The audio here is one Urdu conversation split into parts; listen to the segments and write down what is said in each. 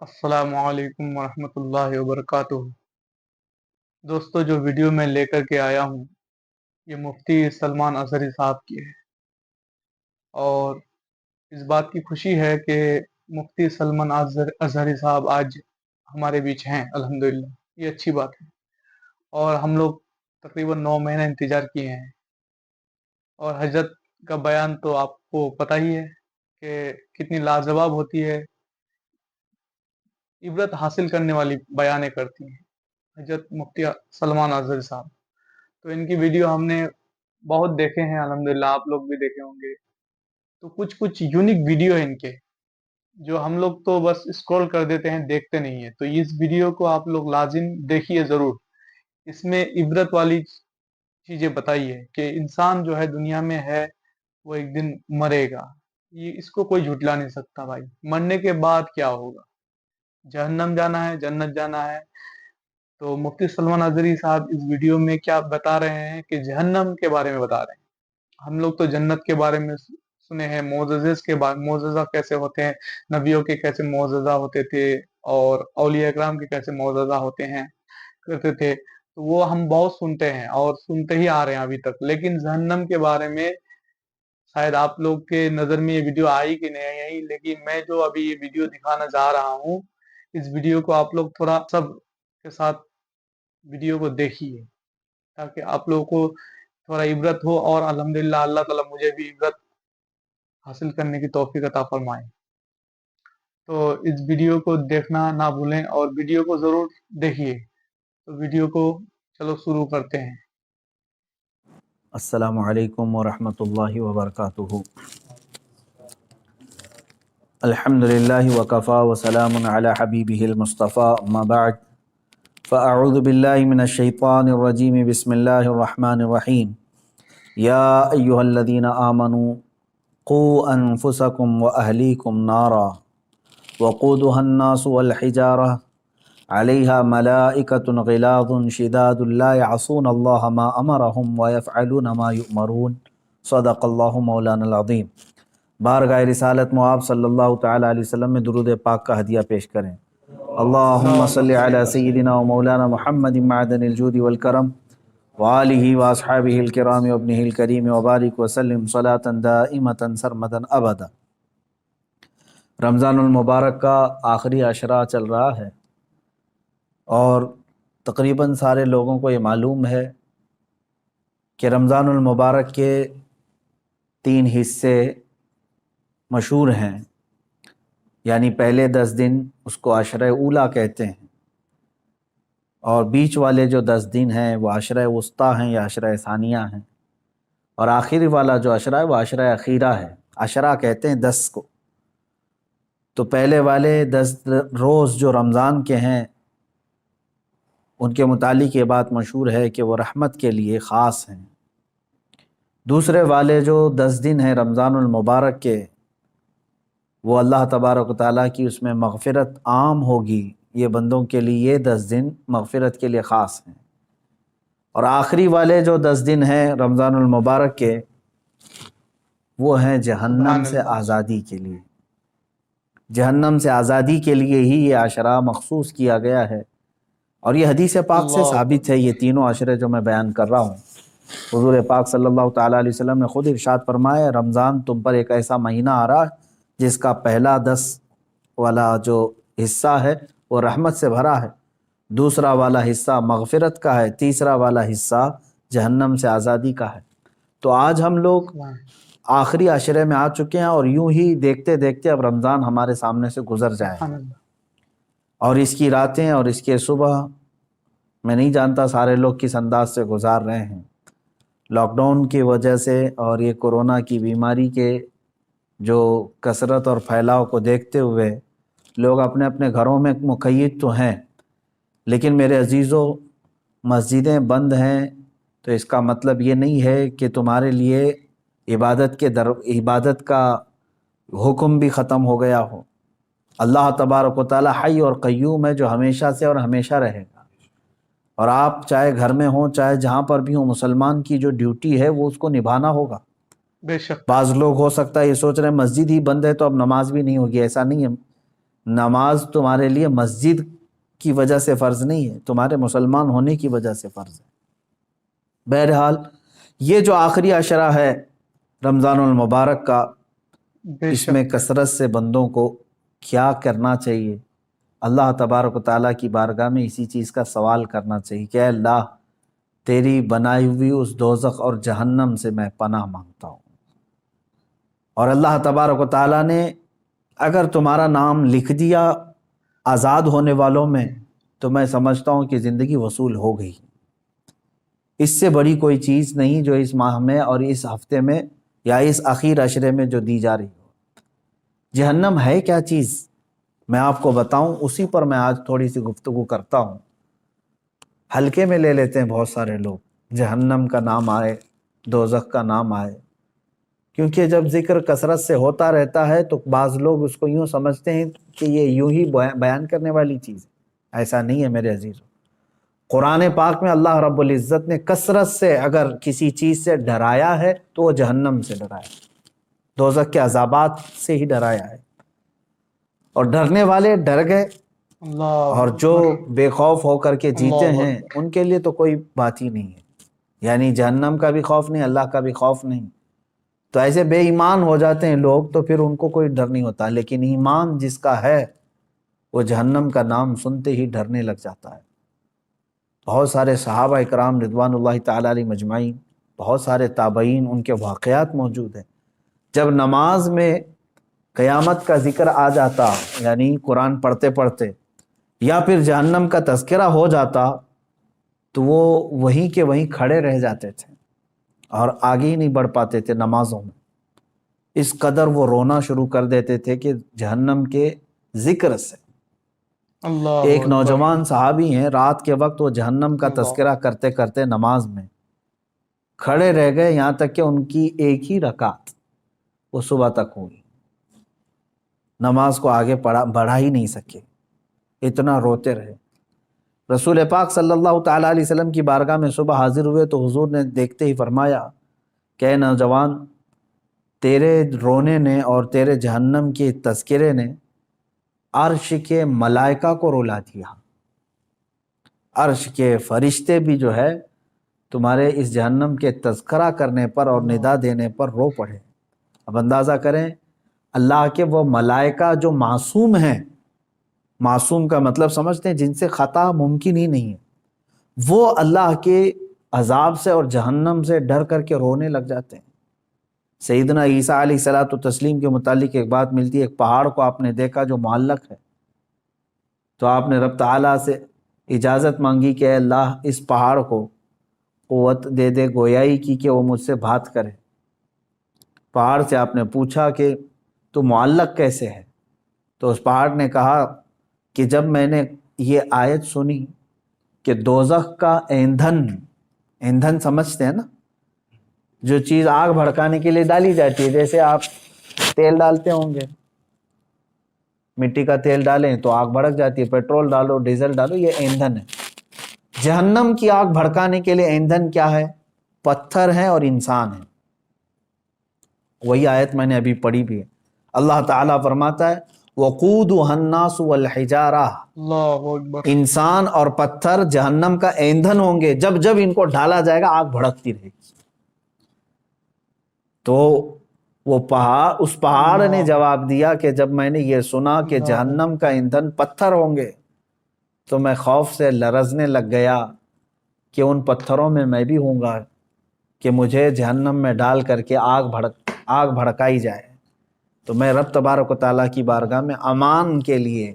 السلام علیکم ورحمۃ اللہ وبرکاتہ۔ دوستو، جو ویڈیو میں لے کر کے آیا ہوں یہ مفتی سلمان اظہری صاحب کی ہے، اور اس بات کی خوشی ہے کہ مفتی سلمان اظہری صاحب آج ہمارے بیچ ہیں، الحمدللہ۔ یہ اچھی بات ہے، اور ہم لوگ تقریباً 9 مہینے انتظار کیے ہیں، اور حضرت کا بیان تو آپ کو پتہ ہی ہے کہ کتنی لاجواب ہوتی ہے، عبرت حاصل کرنے والی بیانیں کرتی ہیں حضرت مفتی سلمان اظہری صاحب۔ تو ان کی ویڈیو ہم نے بہت دیکھے ہیں، الحمدللہ آپ لوگ بھی دیکھے ہوں گے۔ تو کچھ یونیک ویڈیو ہیں ان کے، جو ہم لوگ تو بس اسکرول کر دیتے ہیں، دیکھتے نہیں ہیں۔ تو اس ویڈیو کو آپ لوگ لازم دیکھیے ضرور، اس میں عبرت والی چیزیں بتائی ہے کہ انسان جو ہے دنیا میں ہے وہ ایک دن مرے گا، یہ اس کو کوئی جھٹلا نہیں سکتا بھائی۔ مرنے کے بعد کیا ہوگا؟ جہنم جانا ہے، جنت جانا ہے؟ تو مفتی سلمان اظہری صاحب اس ویڈیو میں کیا بتا رہے ہیں کہ جہنم کے بارے میں بتا رہے ہیں۔ ہم لوگ تو جنت کے بارے میں سنے ہیں، معجزے کے بارے، معجزہ کیسے ہوتے ہیں، نبیوں کے کیسے معجزہ ہوتے تھے، اور اولیاء اکرام کے کیسے معجزہ ہوتے ہیں، کرتے تھے۔ تو وہ ہم بہت سنتے ہیں اور سنتے ہی آ رہے ہیں ابھی تک، لیکن جہنم کے بارے میں شاید آپ لوگ کے نظر میں یہ ویڈیو آئی کہ نہیں آئی، لیکن میں جو ابھی یہ ویڈیو دکھانا جا رہا ہوں، اس ویڈیو کو آپ لوگ تھوڑا سب کے ساتھ ویڈیو کو دیکھیے، تاکہ آپ لوگوں کو تھوڑا عبرت ہو، اور الحمدللہ اللہ تعالیٰ مجھے بھی عبرت حاصل کرنے کی توفیق عطا فرمائے۔ تو اس ویڈیو کو دیکھنا نہ بھولیں، اور ویڈیو کو ضرور دیکھیے۔ تو ویڈیو کو چلو شروع کرتے ہیں۔ السلام علیکم ورحمۃ اللہ وبرکاتہ۔ الحمدللہ وکفا وسلام علی حبیبہ المصطفیٰ، اما بعد فاعوذ باللہ من الشیطان الرجیم، بسم اللہ الرحمن الرحیم۔ یا ایہا الذین آمنوا قوا انفسکم واہلیکم نارا وقودها الناس والحجارہ علیہا ملائکۃ غلاظ شداد لا یعصون اللہ ما امرہم ویفعلون ما یؤمرون، صدق اللہ مولانا العظیم۔ بارگاہ رسالت مآب صلی اللہ تعالیٰ علیہ وسلم میں درود پاک کا ہدیہ پیش کریں۔ اللہم صلی علی سیدنا و مولانا محمد معدن الجود والکرم وآلہ واصحابہ الکرام وابنہ الکریم وبارک وسلم صلاة دائمة سرمدا ابدا۔ رمضان المبارک کا آخری عشرہ چل رہا ہے، اور تقریباً سارے لوگوں کو یہ معلوم ہے کہ رمضان المبارک کے 3 حصے مشہور ہیں، یعنی پہلے 10 دن اس کو عشرہ اولیٰ کہتے ہیں، اور بیچ والے جو 10 دن ہیں وہ عشرہ وسطیٰ ہیں یا عشرہ ثانیہ ہیں، اور آخری والا جو عشرہ ہے وہ عشرہ اخیرہ ہے۔ عشرہ کہتے ہیں 10 کو۔ تو پہلے والے 10 روز جو رمضان کے ہیں ان کے متعلق یہ بات مشہور ہے کہ وہ رحمت کے لیے خاص ہیں۔ دوسرے والے جو 10 دن ہیں رمضان المبارک کے، وہ اللہ تبارک و تعالیٰ کی اس میں مغفرت عام ہوگی، یہ بندوں کے لیے یہ 10 دن مغفرت کے لیے خاص ہیں۔ اور آخری والے جو 10 دن ہیں رمضان المبارک کے، وہ ہیں جہنم سبحان سے اللہ۔ آزادی کے لیے۔ جہنم سے آزادی کے لیے ہی یہ عشرہ مخصوص کیا گیا ہے، اور یہ حدیث پاک سے اللہ ثابت ہے۔ یہ تینوں عشرے جو میں بیان کر رہا ہوں، حضور پاک صلی اللہ تعالیٰ علیہ وسلم نے خود ارشاد فرمایا، رمضان تم پر ایک ایسا مہینہ آ رہا ہے جس کا پہلا 10 والا جو حصہ ہے وہ رحمت سے بھرا ہے، دوسرا والا حصہ مغفرت کا ہے، تیسرا والا حصہ جہنم سے آزادی کا ہے۔ تو آج ہم لوگ آخری عشرے میں آ چکے ہیں، اور یوں ہی دیکھتے دیکھتے اب رمضان ہمارے سامنے سے گزر جائے سبحان گا، اللہ۔ اور اس کی راتیں اور اس کے صبح میں نہیں جانتا سارے لوگ کس انداز سے گزار رہے ہیں۔ لاک ڈاؤن کی وجہ سے اور یہ کورونا کی بیماری کے جو کثرت اور پھیلاؤ کو دیکھتے ہوئے لوگ اپنے اپنے گھروں میں مقید تو ہیں، لیکن میرے عزیزوں، مسجدیں بند ہیں تو اس کا مطلب یہ نہیں ہے کہ تمہارے لیے عبادت کا حکم بھی ختم ہو گیا ہو۔ اللہ تبارک و تعالیٰ حی اور قیوم ہے، جو ہمیشہ سے اور ہمیشہ رہے گا، اور آپ چاہے گھر میں ہوں چاہے جہاں پر بھی ہوں، مسلمان کی جو ڈیوٹی ہے وہ اس کو نبھانا ہوگا۔ بے شک۔ بعض لوگ ہو سکتا ہے یہ سوچ رہے ہیں مسجد ہی بند ہے تو اب نماز بھی نہیں ہوگی، ایسا نہیں ہے۔ نماز تمہارے لیے مسجد کی وجہ سے فرض نہیں ہے، تمہارے مسلمان ہونے کی وجہ سے فرض ہے۔ بہرحال یہ جو آخری عشرہ ہے رمضان المبارک کا، بے اس میں شک کثرت سے بندوں کو کیا کرنا چاہیے؟ اللہ تبارک و تعالیٰ کی بارگاہ میں اسی چیز کا سوال کرنا چاہیے کہ اے اللہ، تیری بنائی ہوئی اس دوزخ اور جہنم سے میں پناہ مانگتا ہوں، اور اللہ تبارک و تعالیٰ نے اگر تمہارا نام لکھ دیا آزاد ہونے والوں میں تو میں سمجھتا ہوں کہ زندگی وصول ہو گئی۔ اس سے بڑی کوئی چیز نہیں جو اس ماہ میں اور اس ہفتے میں یا اس اخیر عشرے میں جو دی جا رہی ہو۔ جہنم ہے کیا چیز میں آپ کو بتاؤں، اسی پر میں آج تھوڑی سی گفتگو کرتا ہوں۔ ہلکے میں لے لیتے ہیں بہت سارے لوگ، جہنم کا نام آئے، دوزخ کا نام آئے، کیونکہ جب ذکر کثرت سے ہوتا رہتا ہے تو بعض لوگ اس کو یوں سمجھتے ہیں کہ یہ یوں ہی بیان کرنے والی چیز ہے۔ ایسا نہیں ہے میرے عزیزو۔ قرآن پاک میں اللہ رب العزت نے کثرت سے اگر کسی چیز سے ڈرایا ہے تو وہ جہنم سے ڈرایا ہے، دوزخ کے عذابات سے ہی ڈرایا ہے، اور ڈرنے والے ڈر گئے، اللہ اور جو اکبر، بے خوف ہو کر کے جیتے اللہ ہیں اکبر۔ ان کے لیے تو کوئی بات ہی نہیں ہے، یعنی جہنم کا بھی خوف نہیں، اللہ کا بھی خوف نہیں۔ تو ایسے بے ایمان ہو جاتے ہیں لوگ تو پھر ان کو کوئی ڈر نہیں ہوتا، لیکن ایمان جس کا ہے وہ جہنم کا نام سنتے ہی ڈرنے لگ جاتا ہے۔ بہت سارے صحابہ اکرام رضوان اللہ تعالیٰ علیہ مجمعین، بہت سارے تابعین، ان کے واقعات موجود ہیں۔ جب نماز میں قیامت کا ذکر آ جاتا، یعنی قرآن پڑھتے پڑھتے، یا پھر جہنم کا تذکرہ ہو جاتا تو وہ وہیں کے وہیں کھڑے رہ جاتے تھے اور آگے ہی نہیں بڑھ پاتے تھے نمازوں میں۔ اس قدر وہ رونا شروع کر دیتے تھے کہ جہنم کے ذکر سے۔ اللہ ایک اکبر، نوجوان صحابی ہیں، رات کے وقت وہ جہنم کا اللہ، تذکرہ کرتے کرتے نماز میں کھڑے رہ گئے، یہاں تک کہ ان کی ایک ہی رکعت وہ صبح تک ہوئی، نماز کو آگے بڑھا ہی نہیں سکے، اتنا روتے رہے۔ رسول پاک صلی اللہ تعالیٰ علیہ وسلم کی بارگاہ میں صبح حاضر ہوئے تو حضور نے دیکھتے ہی فرمایا کہ اے نوجوان، تیرے رونے نے اور تیرے جہنم کے تذکرے نے عرش کے ملائکہ کو رلا دیا، عرش کے فرشتے بھی جو ہے تمہارے اس جہنم کے تذکرہ کرنے پر اور ندا دینے پر رو پڑے۔ اب اندازہ کریں اللہ کے وہ ملائکہ جو معصوم ہیں، معصوم کا مطلب سمجھتے ہیں جن سے خطا ممکن ہی نہیں ہے، وہ اللہ کے عذاب سے اور جہنم سے ڈر کر کے رونے لگ جاتے ہیں۔ سیدنا عیسیٰ علیہ الصلوۃ والتسلیم کے متعلق ایک بات ملتی ہے، ایک پہاڑ کو آپ نے دیکھا جو معلق ہے، تو آپ نے رب تعالیٰ سے اجازت مانگی کہ اے اللہ اس پہاڑ کو قوت دے دے گویائی کی کہ وہ مجھ سے بات کرے۔ پہاڑ سے آپ نے پوچھا کہ تو معلق کیسے ہے؟ تو اس پہاڑ نے کہا کہ جب میں نے یہ آیت سنی کہ دوزخ کا ایندھن سمجھتے ہیں نا، جو چیز آگ بھڑکانے کے لیے ڈالی جاتی ہے، جیسے آپ تیل ڈالتے ہوں گے، مٹی کا تیل ڈالیں تو آگ بھڑک جاتی ہے، پیٹرول ڈالو، ڈیزل ڈالو، یہ ایندھن ہے۔ جہنم کی آگ بھڑکانے کے لیے ایندھن کیا ہے؟ پتھر ہیں اور انسان ہیں۔ وہی آیت میں نے ابھی پڑھی بھی ہے، اللہ تعالیٰ فرماتا ہے وقودها الناس والحجارہ، اللہ اکبر، انسان اور پتھر جہنم کا ایندھن ہوں گے، جب جب ان کو ڈالا جائے گا آگ بھڑکتی رہے گی۔ تو وہ اس پہاڑ نے جواب دیا کہ جب میں نے یہ سنا کہ جہنم کا ایندھن پتھر ہوں گے تو میں خوف سے لرزنے لگ گیا کہ ان پتھروں میں بھی ہوں گا کہ مجھے جہنم میں ڈال کر کے آگ بھڑکائی جائے۔ تو میں رب تبارک و تعالیٰ کی بارگاہ میں امان کے لیے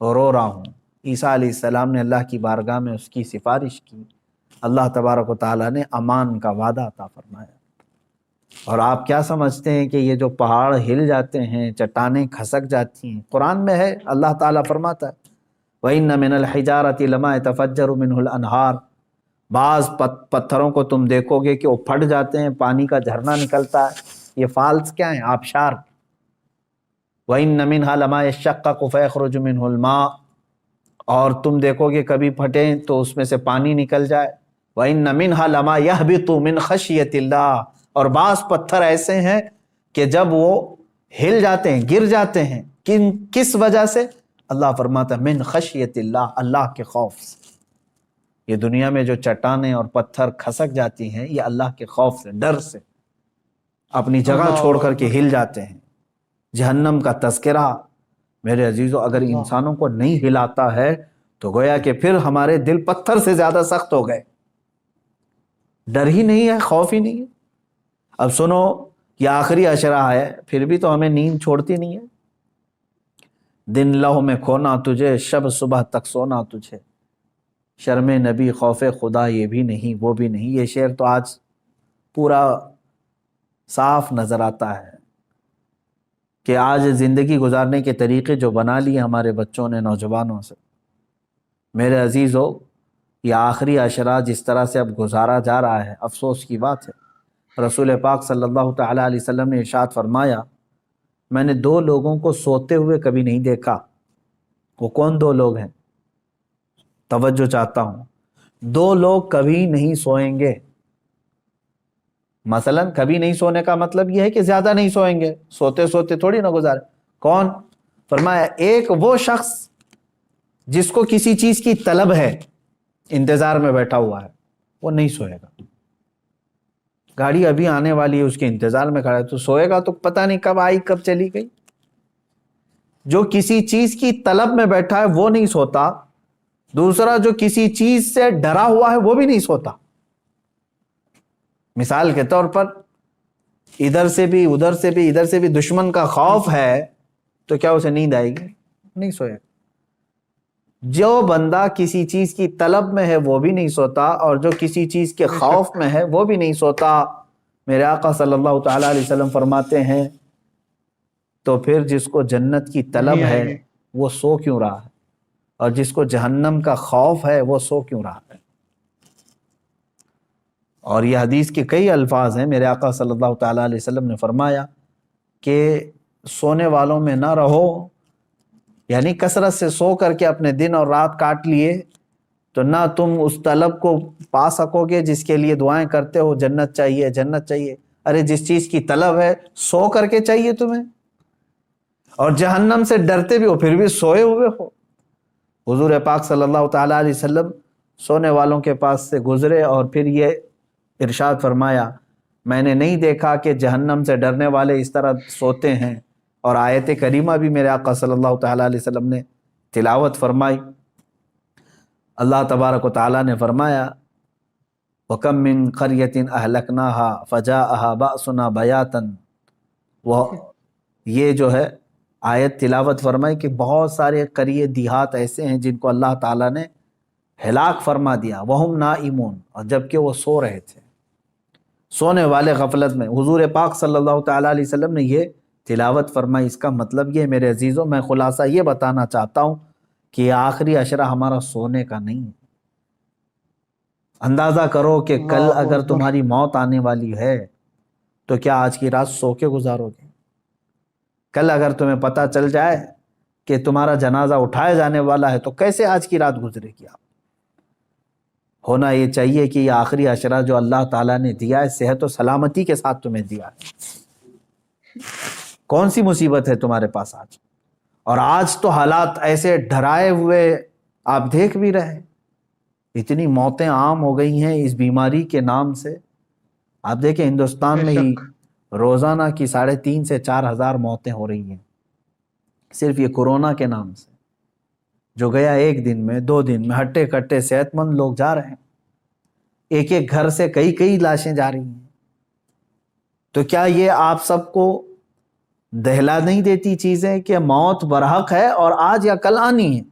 رو رہا ہوں۔ عیسیٰ علیہ السلام نے اللہ کی بارگاہ میں اس کی سفارش کی، اللہ تبارک و تعالیٰ نے امان کا وعدہ عطا فرمایا۔ اور آپ کیا سمجھتے ہیں کہ یہ جو پہاڑ ہل جاتے ہیں، چٹانیں کھسک جاتی ہیں، قرآن میں ہے، اللہ تعالیٰ فرماتا ہے وَإِنَّ مِنَ الْحِجَارَةِ لَمَا يَتَفَجَّرُ مِنْهُ الْأَنْهَارُ، بعض پتھروں کو تم دیکھو گے کہ وہ پھٹ جاتے ہیں، پانی کا جھرنا نکلتا ہے۔ یہ فالز کیا ہیں؟ آبشار۔ وَإِنَّ مِنْهَا لَمَا يَشَّقَّقُ فَيَخْرُجُ مِنْهُ الْمَاءُ، اور تم دیکھو گے کبھی پھٹیں تو اس میں سے پانی نکل جائے۔ وَإِنَّ مِنْهَا لَمَا يَهْبِطُ مِنْ خَشْيَةِ اللَّهِ، اور بعض پتھر ایسے ہیں کہ جب وہ ہل جاتے ہیں، گر جاتے ہیں، کس وجہ سے؟ اللہ فرماتا ہے من خشیت اللہ، اللہ کے خوف سے۔ یہ دنیا میں جو چٹانیں اور پتھر کھسک جاتی ہیں یہ اللہ کے خوف سے، ڈر سے اپنی جگہ اللہ چھوڑ کر کے اکبر، ہل جاتے ہیں۔ جہنم کا تذکرہ میرے عزیزو اگر اللہ انسانوں کو نہیں ہلاتا ہے تو گویا کہ پھر ہمارے دل پتھر سے زیادہ سخت ہو گئے، ڈر ہی نہیں ہے، خوف ہی نہیں ہے۔ اب سنو، یہ آخری عشرہ ہے، پھر بھی تو ہمیں نیند چھوڑتی نہیں ہے۔ دن لہو میں کھونا تجھے، شب صبح تک سونا تجھے، شرم نبی خوف خدا یہ بھی نہیں وہ بھی نہیں۔ یہ شعر تو آج پورا صاف نظر آتا ہے کہ آج زندگی گزارنے کے طریقے جو بنا لیے ہمارے بچوں نے، نوجوانوں سے۔ میرے عزیزو، یہ آخری عشرہ جس طرح سے اب گزارا جا رہا ہے، افسوس کی بات ہے۔ رسول پاک صلی اللہ تعالیٰ علیہ وسلم نے ارشاد فرمایا، میں نے دو لوگوں کو سوتے ہوئے کبھی نہیں دیکھا۔ وہ کون دو لوگ ہیں؟ توجہ چاہتا ہوں۔ دو لوگ کبھی نہیں سوئیں گے۔ مثلا کبھی نہیں سونے کا مطلب یہ ہے کہ زیادہ نہیں سوئیں گے، سوتے سوتے تھوڑی نہ گزارے۔ کون؟ فرمایا ایک وہ شخص جس کو کسی چیز کی طلب ہے، انتظار میں بیٹھا ہوا ہے، وہ نہیں سوئے گا۔ گاڑی ابھی آنے والی ہے، اس کے انتظار میں کھڑا ہے، تو سوئے گا تو پتہ نہیں کب آئی کب چلی گئی۔ جو کسی چیز کی طلب میں بیٹھا ہے وہ نہیں سوتا، دوسرا جو کسی چیز سے ڈرا ہوا ہے وہ بھی نہیں سوتا۔ مثال کے طور پر ادھر سے بھی ادھر سے بھی ادھر سے بھی دشمن کا خوف ہے تو کیا اسے نیند آئے گی؟ نہیں سوئے گا۔ جو بندہ کسی چیز کی طلب میں ہے وہ بھی نہیں سوتا، اور جو کسی چیز کے خوف میں ہے وہ بھی نہیں سوتا۔ میرے آقا صلی اللہ تعالیٰ علیہ وسلم فرماتے ہیں تو پھر جس کو جنت کی طلب نہیں آئے ہے گی۔ وہ سو کیوں رہا ہے، اور جس کو جہنم کا خوف ہے وہ سو کیوں رہا ہے؟ اور یہ حدیث کے کئی الفاظ ہیں۔ میرے آقا صلی اللہ تعالیٰ علیہ وسلم نے فرمایا کہ سونے والوں میں نہ رہو، یعنی کثرت سے سو کر کے اپنے دن اور رات کاٹ لیے تو نہ تم اس طلب کو پا سکو گے جس کے لیے دعائیں کرتے ہو، جنت چاہیے جنت چاہیے۔ ارے جس چیز کی طلب ہے سو کر کے چاہیے تمہیں، اور جہنم سے ڈرتے بھی ہو پھر بھی سوئے ہوئے ہو۔ حضور پاک صلی اللہ تعالیٰ علیہ وسلم سونے والوں کے پاس سے گزرے اور پھر یہ ارشاد فرمایا، میں نے نہیں دیکھا کہ جہنم سے ڈرنے والے اس طرح سوتے ہیں۔ اور آیت کریمہ بھی میرے آقا صلی اللہ تعالیٰ علیہ وسلم نے تلاوت فرمائی۔ اللہ تبارک و تعالیٰ نے فرمایا، وَكَم مِّن قَرْيَةٍ أَهْلَكْنَاهَا فَجَاءَهَا بَأْسُنَا بَيَاتًا۔ وہ یہ جو ہے آیت تلاوت فرمائی کہ بہت سارے قریے دیہات ایسے ہیں جن کو اللہ تعالیٰ نے ہلاک فرما دیا، وَهُمْ نَائِمُونَ، اور جبکہ وہ سو رہے تھے، سونے والے غفلت میں۔ حضور پاک صلی اللہ تعالیٰ علیہ وسلم نے یہ تلاوت فرمائی۔ اس کا مطلب یہ میرے عزیزوں، میں خلاصہ یہ بتانا چاہتا ہوں کہ یہ آخری عشرہ ہمارا سونے کا نہیں ہے۔ اندازہ کرو کہ کل اللہ اگر اکبر، تمہاری موت آنے والی ہے تو کیا آج کی رات سو کے گزارو گے؟ کل اگر تمہیں پتہ چل جائے کہ تمہارا جنازہ اٹھایا جانے والا ہے تو کیسے آج کی رات گزرے گی آپ؟ ہونا یہ چاہیے کہ یہ آخری عشرہ جو اللہ تعالیٰ نے دیا ہے صحت و سلامتی کے ساتھ تمہیں دیا ہے۔ کون سی مصیبت ہے تمہارے پاس آج؟ اور آج تو حالات ایسے ڈرائے ہوئے آپ دیکھ بھی رہے، اتنی موتیں عام ہو گئی ہیں اس بیماری کے نام سے۔ آپ دیکھیں ہندوستان بے میں ہی شک، روزانہ کی 3,500 سے 4,000 موتیں ہو رہی ہیں صرف یہ کورونا کے نام سے، جو گیا ایک دن میں 2 دن میں ہٹے کٹے صحت مند لوگ جا رہے ہیں، ایک ایک گھر سے کئی لاشیں جا رہی ہیں۔ تو کیا یہ آپ سب کو دہلا نہیں دیتی چیزیں کہ موت برحق ہے اور آج یا کل آنی ہے؟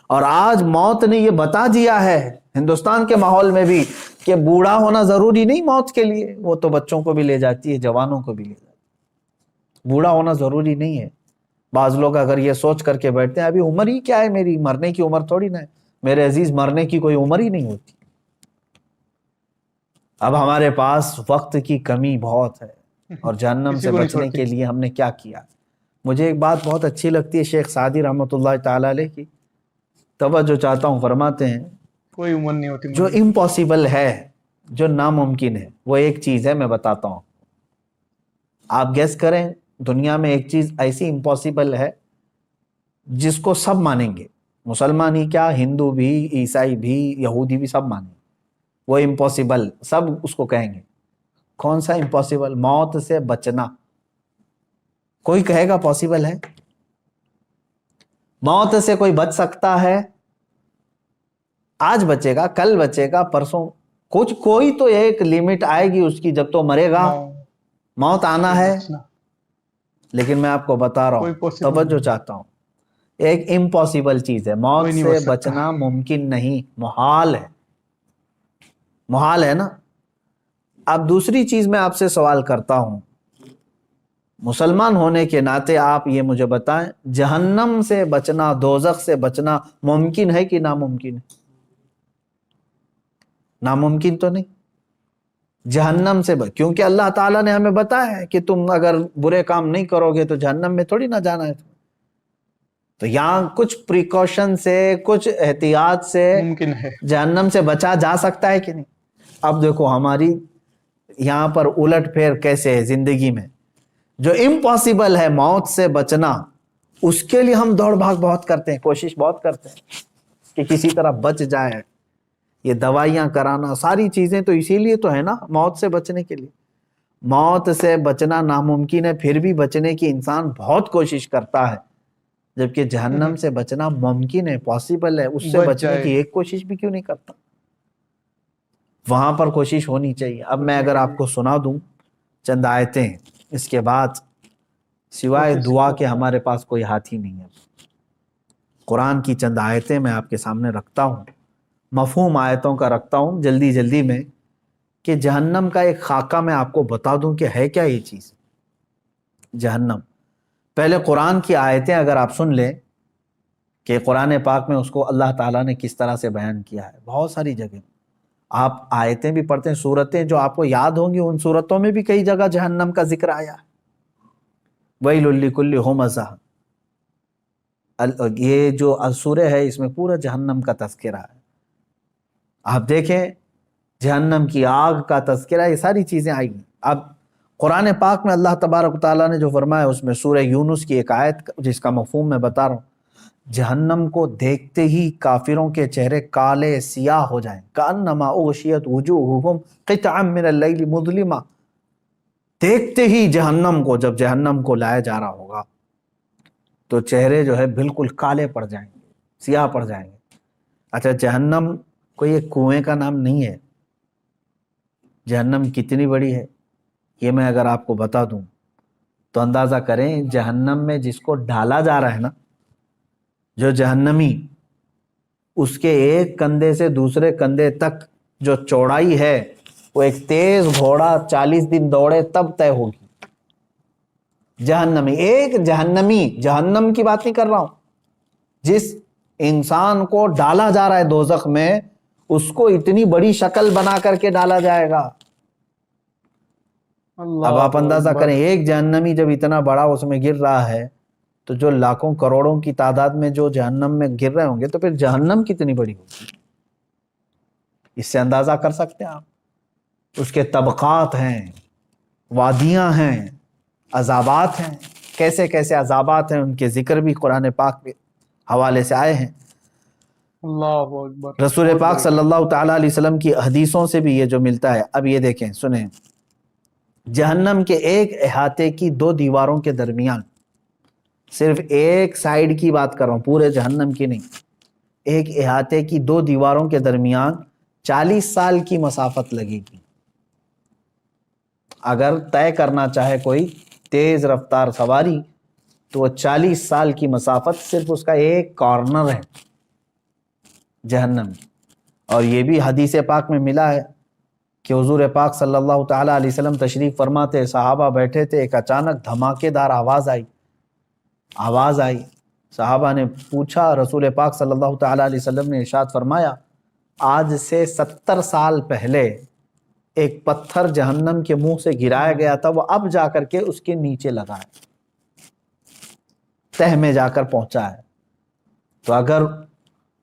اور آج موت نے یہ بتا دیا ہے ہندوستان کے ماحول میں بھی کہ بوڑھا ہونا ضروری نہیں موت کے لیے، وہ تو بچوں کو بھی لے جاتی ہے، جوانوں کو بھی لے جاتی ہے، بوڑھا ہونا ضروری نہیں ہے۔ بعض لوگ اگر یہ سوچ کر کے بیٹھتے ہیں ابھی عمر ہی کیا ہے میری، مرنے کی عمر تھوڑی نہ ہے۔ میرے عزیز، مرنے کی کوئی عمر ہی نہیں ہوتی۔ اب ہمارے پاس وقت کی کمی بہت ہے، اور جہنم کسی سے کو نہیں بچنے چھوڑتی۔ کے لیے ہم نے کیا کیا؟ مجھے ایک بات بہت اچھی لگتی ہے شیخ سعدی رحمۃ اللہ تعالیٰ علیہ کی، توجہ چاہتا ہوں، فرماتے ہیں کوئی عمر نہیں ہوتی جو مرنے کی۔ امپاسبل ہے، جو ناممکن ہے، وہ ایک چیز ہے، میں بتاتا ہوں، آپ گیس کریں، دنیا میں ایک چیز ایسی امپاسبل ہے جس کو سب مانیں گے، مسلمان ہی کیا، ہندو بھی، عیسائی بھی، یہودی بھی، سب مانیں گے، وہ امپاسبل، سب اس کو کہیں گے۔ کون سا امپاسبل؟ موت سے بچنا۔ کوئی کہے گا پاسبل ہے؟ موت سے کوئی بچ سکتا ہے؟ آج بچے گا، کل بچے گا، پرسوں، کوئی تو ایک لیمٹ آئے گی اس کی، جب تو مرے گا، موت آنا ہے۔ بچنا لیکن میں آپ کو بتا رہا کوئی ہوں، پاسبل توجہ نہیں، چاہتا ہوں، ایک امپاسبل چیز ہے، موت کوئی نہیں سے بچ سکتا۔ بچنا ممکن نہیں، محال ہے، محال ہے نا۔ اب دوسری چیز میں آپ سے سوال کرتا ہوں، مسلمان ہونے کے ناطے آپ یہ مجھے بتائیں، جہنم سے بچنا، دوزخ سے بچنا ممکن ہے کہ ناممکن ہے؟ ناممکن تو نہیں۔ جہنم سے کیونکہ اللہ تعالیٰ نے ہمیں بتایا ہے کہ تم اگر برے کام نہیں کرو گے تو جہنم میں تھوڑی نہ جانا ہے۔ تو یہاں کچھ پریکاشن سے، کچھ احتیاط سے ممکن ہے۔ جہنم سے بچا جا سکتا ہے کہ نہیں؟ اب دیکھو ہماری یہاں پر الٹ پھیر کیسے ہے زندگی میں، جو امپاسبل ہے موت سے بچنا، اس کے لیے ہم دوڑ بھاگ بہت کرتے ہیں، کوشش بہت کرتے ہیں کہ کسی طرح بچ جائے، یہ دوائیاں کرانا، ساری چیزیں تو اسی لیے تو ہے نا، موت سے بچنے کے لیے۔ موت سے بچنا ناممکن ہے، پھر بھی بچنے کی انسان بہت کوشش کرتا ہے، جبکہ جہنم سے بچنا ممکن ہے، پاسبل ہے، اس سے بچ بچنے جائے، کی ایک کوشش بھی کیوں نہیں کرتا؟ وہاں پر کوشش ہونی چاہیے۔ اب میں اگر آپ کو سنا دوں چند آیتیں، اس کے بعد سوائے دعا کے ہمارے پاس کوئی ہاتھ ہی نہیں ہے۔ قرآن کی چند آیتیں میں آپ کے سامنے رکھتا ہوں، مفہوم آیتوں کا رکھتا ہوں جلدی میں، کہ جہنم کا ایک خاکہ میں آپ کو بتا دوں کہ ہے کیا یہ چیز جہنم۔ پہلے قرآن کی آیتیں اگر آپ سن لیں کہ قرآن پاک میں اس کو اللہ تعالیٰ نے کس طرح سے بیان کیا ہے، بہت ساری جگہ آپ آیتیں بھی پڑھتے ہیں، سورتیں جو آپ کو یاد ہوں گی، ان سورتوں میں بھی کئی جگہ جہنم کا ذکر آیا ہے۔ وَيْلٌ لِّكُلِّ ہُمَزَةٍ، یہ جو سورہ ہے اس میں پورا جہنم کا تذکرہ ہے۔ آپ دیکھیں جہنم کی آگ کا تذکرہ، یہ ساری چیزیں آئی ہیں۔ اب قرآن پاک میں اللہ تبارک و تعالیٰ نے جو فرمایا، اس میں سورہ یونس کی ایک آیت جس کا مفہوم میں بتا رہا ہوں، جہنم کو دیکھتے ہی کافروں کے چہرے کالے سیاہ ہو جائیں، کأنما اغشیت وجوہہم قطعا من اللیل مظلما۔ دیکھتے ہی جہنم کو، جب جہنم کو لایا جا رہا ہوگا تو چہرے جو ہے بالکل کالے پڑ جائیں گے، سیاہ پڑ جائیں گے۔ اچھا، جہنم کوئی ایک کنویں کا نام نہیں ہے، جہنم کتنی بڑی ہے یہ میں اگر آپ کو بتا دوں تو اندازہ کریں، جہنم میں جس کو ڈالا جا رہا ہے نا، جو جہنمی، اس کے ایک کندھے سے دوسرے کندھے تک جو چوڑائی ہے، وہ ایک تیز گھوڑا 40 دن دوڑے تب طے ہوگی۔ جہنمی، ایک جہنمی، جہنم کی بات نہیں کر رہا ہوں، جس انسان کو ڈالا جا رہا ہے دوزخ میں، اس کو اتنی بڑی شکل بنا کر کے ڈالا جائے گا۔ اب آپ اللہ اندازہ اکبر۔ کریں، ایک جہنمی جب اتنا بڑا اس میں گر رہا ہے، تو جو لاکھوں کروڑوں کی تعداد میں جو جہنم میں گر رہے ہوں گے، تو پھر جہنم کتنی بڑی ہوگی، اس سے اندازہ کر سکتے ہیں آپ۔ اس کے طبقات ہیں، وادیاں ہیں، عذابات ہیں، کیسے کیسے عذابات ہیں، ان کے ذکر بھی قرآن پاک کے حوالے سے آئے ہیں۔ اللہ اکبر، رسول بہت پاک بڑی صلی بات۔ اللہ تعالیٰ علیہ وسلم کی حدیثوں سے بھی یہ جو ملتا ہے۔ اب یہ دیکھیں، سنیں، جہنم کے ایک احاطے کی 2 دیواروں کے درمیان، صرف ایک سائیڈ کی بات کر رہا ہوں، پورے جہنم کی نہیں، ایک احاطے کی 2 دیواروں کے درمیان 40 سال کی مسافت لگے گی۔ اگر طے کرنا چاہے کوئی تیز رفتار سواری، تو وہ 40 سال کی مسافت صرف اس کا ایک کارنر ہے جہنم کی۔ اور یہ بھی حدیث پاک میں ملا ہے کہ حضور پاک صلی اللہ تعالیٰ علیہ وسلم تشریف فرما تھے، صحابہ بیٹھے تھے، ایک اچانک دھماکے دار آواز آئی۔ صحابہ نے پوچھا، رسول پاک صلی اللہ تعالیٰ علیہ وسلم نے ارشاد فرمایا، آج سے 70 سال پہلے ایک پتھر جہنم کے منہ سے گرایا گیا تھا، وہ اب جا کر کے اس کے نیچے لگا ہے، تہ میں جا کر پہنچا ہے۔ تو اگر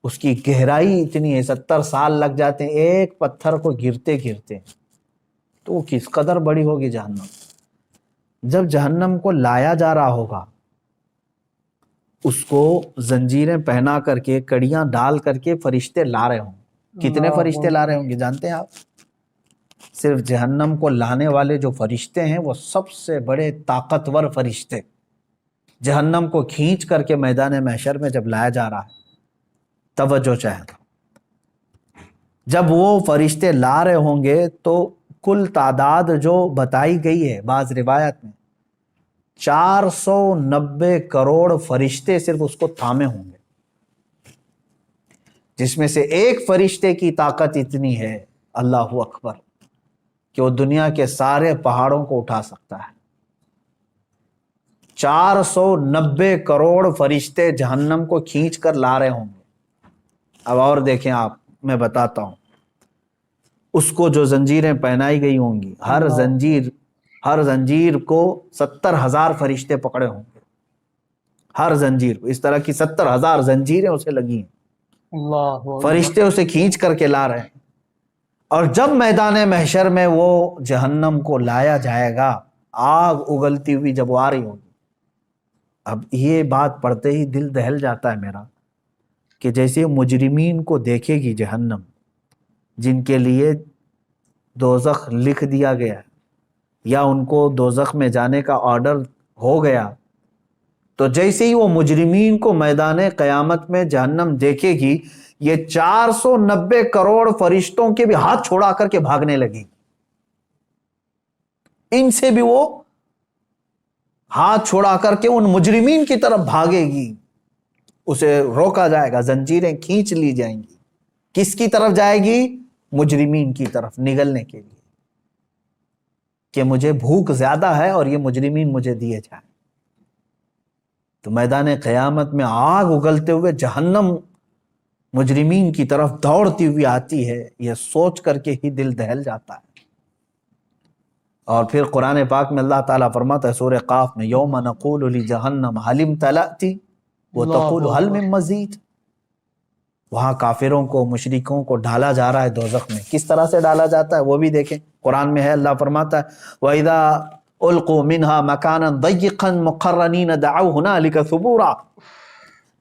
اس کی گہرائی اتنی ہے، 70 سال لگ جاتے ہیں ایک پتھر کو گرتے گرتے، تو وہ کس قدر بڑی ہوگی جہنم۔ جب جہنم کو لایا جا رہا ہوگا اس کو زنجیریں پہنا کر کے کڑیاں ڈال کر کے فرشتے لا رہے ہوں. کتنے اللہ فرشتے لا رہے ہوں گے جانتے ہیں آپ؟ صرف جہنم کو لانے والے جو فرشتے ہیں وہ سب سے بڑے طاقتور فرشتے. جہنم کو کھینچ کر کے میدان محشر میں جب لایا جا رہا ہے، توجہ چاہے، جب وہ فرشتے لا رہے ہوں گے تو کل تعداد جو بتائی گئی ہے بعض روایت میں 490 کروڑ فرشتے صرف اس کو تھامے ہوں گے، جس میں سے ایک فرشتے کی طاقت اتنی ہے اللہ اکبر کہ وہ دنیا کے سارے پہاڑوں کو اٹھا سکتا ہے. 490 کروڑ فرشتے جہنم کو کھینچ کر لا رہے ہوں گے. اب اور دیکھیں آپ، میں بتاتا ہوں، اس کو جو زنجیریں پہنائی گئی ہوں گی، ہر زنجیر کو 70,000 فرشتے پکڑے ہوں گے. ہر زنجیر کو اس طرح کی 70,000 زنجیریں اسے لگی ہیں، اللہ اکبر. فرشتے اسے کھینچ کر کے لا رہے ہیں. اور جب میدان محشر میں وہ جہنم کو لایا جائے گا، آگ اگلتی ہوئی جب وہ آ رہی ہوگی، اب یہ بات پڑھتے ہی دل دہل جاتا ہے میرا کہ جیسے مجرمین کو دیکھے گی جہنم، جن کے لیے دوزخ لکھ دیا گیا یا ان کو دوزخ میں جانے کا آرڈر ہو گیا، تو جیسے ہی وہ مجرمین کو میدان قیامت میں جہنم دیکھے گی، یہ 490 کروڑ فرشتوں کے بھی ہاتھ چھوڑا کر کے بھاگنے لگی. ان سے بھی وہ ہاتھ چھوڑا کر کے ان مجرمین کی طرف بھاگے گی. اسے روکا جائے گا، زنجیریں کھینچ لی جائیں گی. کس کی طرف جائے گی؟ مجرمین کی طرف نگلنے کے لیے، کہ مجھے بھوک زیادہ ہے اور یہ مجرمین مجھے دیے جائیں. تو میدان قیامت میں آگ اگلتے ہوئے جہنم مجرمین کی طرف دوڑتی ہوئی آتی ہے. یہ سوچ کر کے ہی دل دہل جاتا ہے. اور پھر قرآن پاک میں اللہ تعالیٰ فرماتا ہے سورہ قاف میں، یوم نقول لجہنم هل امتلأت وتقول هل من مزید. وہاں کافروں کو، مشرکوں کو ڈالا جا رہا ہے دوزخ میں. کس طرح سے ڈالا جاتا ہے وہ بھی دیکھیں، قرآن میں ہے، اللہ فرماتا ہے وَإِذَا أُلْقُوا مِنْهَا مَكَانًا ضَيِّقًا مُقَرَّنِينَ دَعَوْا هُنَالِكَ ثُبُورًا.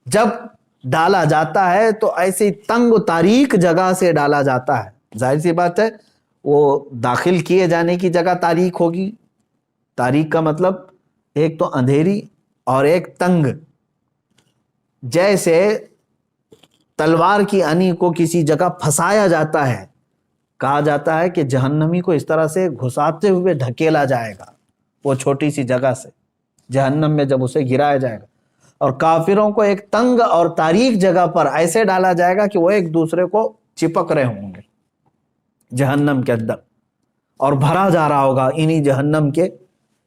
جب ڈالا جاتا ہے تو ایسی تنگ و تاریک جگہ سے ڈالا جاتا ہے. ظاہر سی بات ہے وہ داخل کیے جانے کی جگہ تاریک ہوگی. تاریک کا مطلب ایک تو اندھیری اور ایک تنگ. جیسے تلوار کی انی کو کسی جگہ پھنسایا جاتا ہے، کہا جاتا ہے کہ جہنمی کو اس طرح سے گھساتے ہوئے ڈھکیلا جائے گا وہ چھوٹی سی جگہ سے جہنم میں جب اسے گرایا جائے گا. اور کافروں کو ایک تنگ اور تاریک جگہ پر ایسے ڈالا جائے گا کہ وہ ایک دوسرے کو چپک رہے ہوں گے جہنم کے اندر، اور بھرا جا رہا ہوگا انہی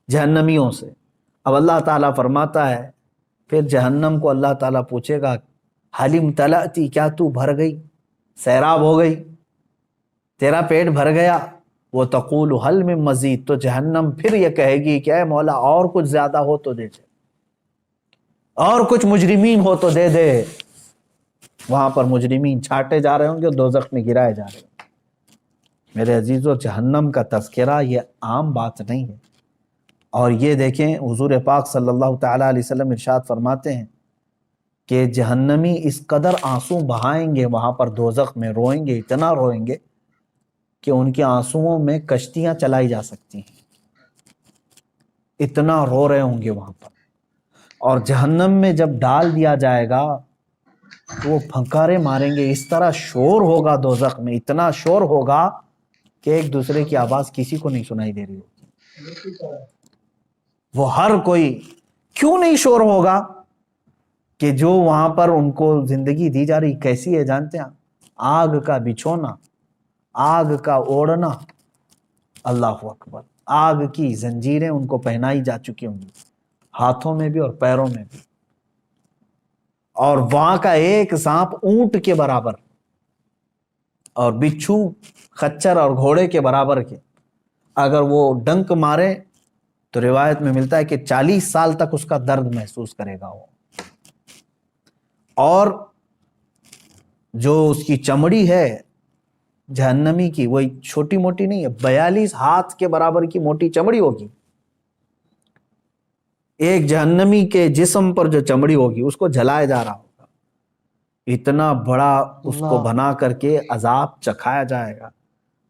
جہنمیوں سے. اب اللہ تعالیٰ فرماتا ہے پھر جہنم کو اللہ تعالیٰ پوچھے گا هل امتلأت، کیا تو بھر گئی، سیراب ہو گئی، تیرا پیٹ بھر گیا؟ وہ تقول هل من مزید، تو جہنم پھر یہ کہے گی کہ اے مولا اور کچھ زیادہ ہو تو دے دے، اور کچھ مجرمین ہو تو دے دے. وہاں پر مجرمین چھاٹے جا رہے ہوں گے، دوزخ میں گرائے جا رہے ہوں گے. میرے عزیزو، جہنم کا تذکرہ یہ عام بات نہیں ہے. اور یہ دیکھیں حضور پاک صلی اللہ تعالیٰ علیہ وسلم ارشاد فرماتے ہیں کہ جہنمی اس قدر آنسو بہائیں گے وہاں پر دوزخ میں، روئیں گے، اتنا روئیں گے کہ ان کے آنسوؤں میں کشتیاں چلائی جا سکتی ہیں. اتنا رو رہے ہوں گے وہاں پر. اور جہنم میں جب ڈال دیا جائے گا تو وہ پھنکارے ماریں گے، اس طرح شور ہوگا دوزخ میں، اتنا شور ہوگا کہ ایک دوسرے کی آواز کسی کو نہیں سنائی دے رہی ہوگی. وہ ہر کوئی، کیوں نہیں شور ہوگا؟ کہ جو وہاں پر ان کو زندگی دی جا رہی کیسی ہے جانتے ہیں؟ آگ کا بچھونا، آگ کا اوڑھنا. اللہ اکبر. آگ کی زنجیریں ان کو پہنائی جا چکی ہوں گی، ہاتھوں میں بھی اور پیروں میں بھی. اور وہاں کا ایک سانپ اونٹ کے برابر اور بچھو خچر اور گھوڑے کے برابر کے، اگر وہ ڈنک مارے تو روایت میں ملتا ہے کہ 40 سال تک اس کا درد محسوس کرے گا وہ. اور جو اس کی چمڑی ہے جہنمی کی، وہی چھوٹی موٹی نہیں ہے، 42 ہاتھ کے برابر کی موٹی چمڑی ہوگی. ایک جہنمی کے جسم پر جو چمڑی ہوگی اس کو جلایا جا رہا ہوگا، اتنا بڑا اس کو اللہ بنا کر کے عذاب چکھایا جائے گا۔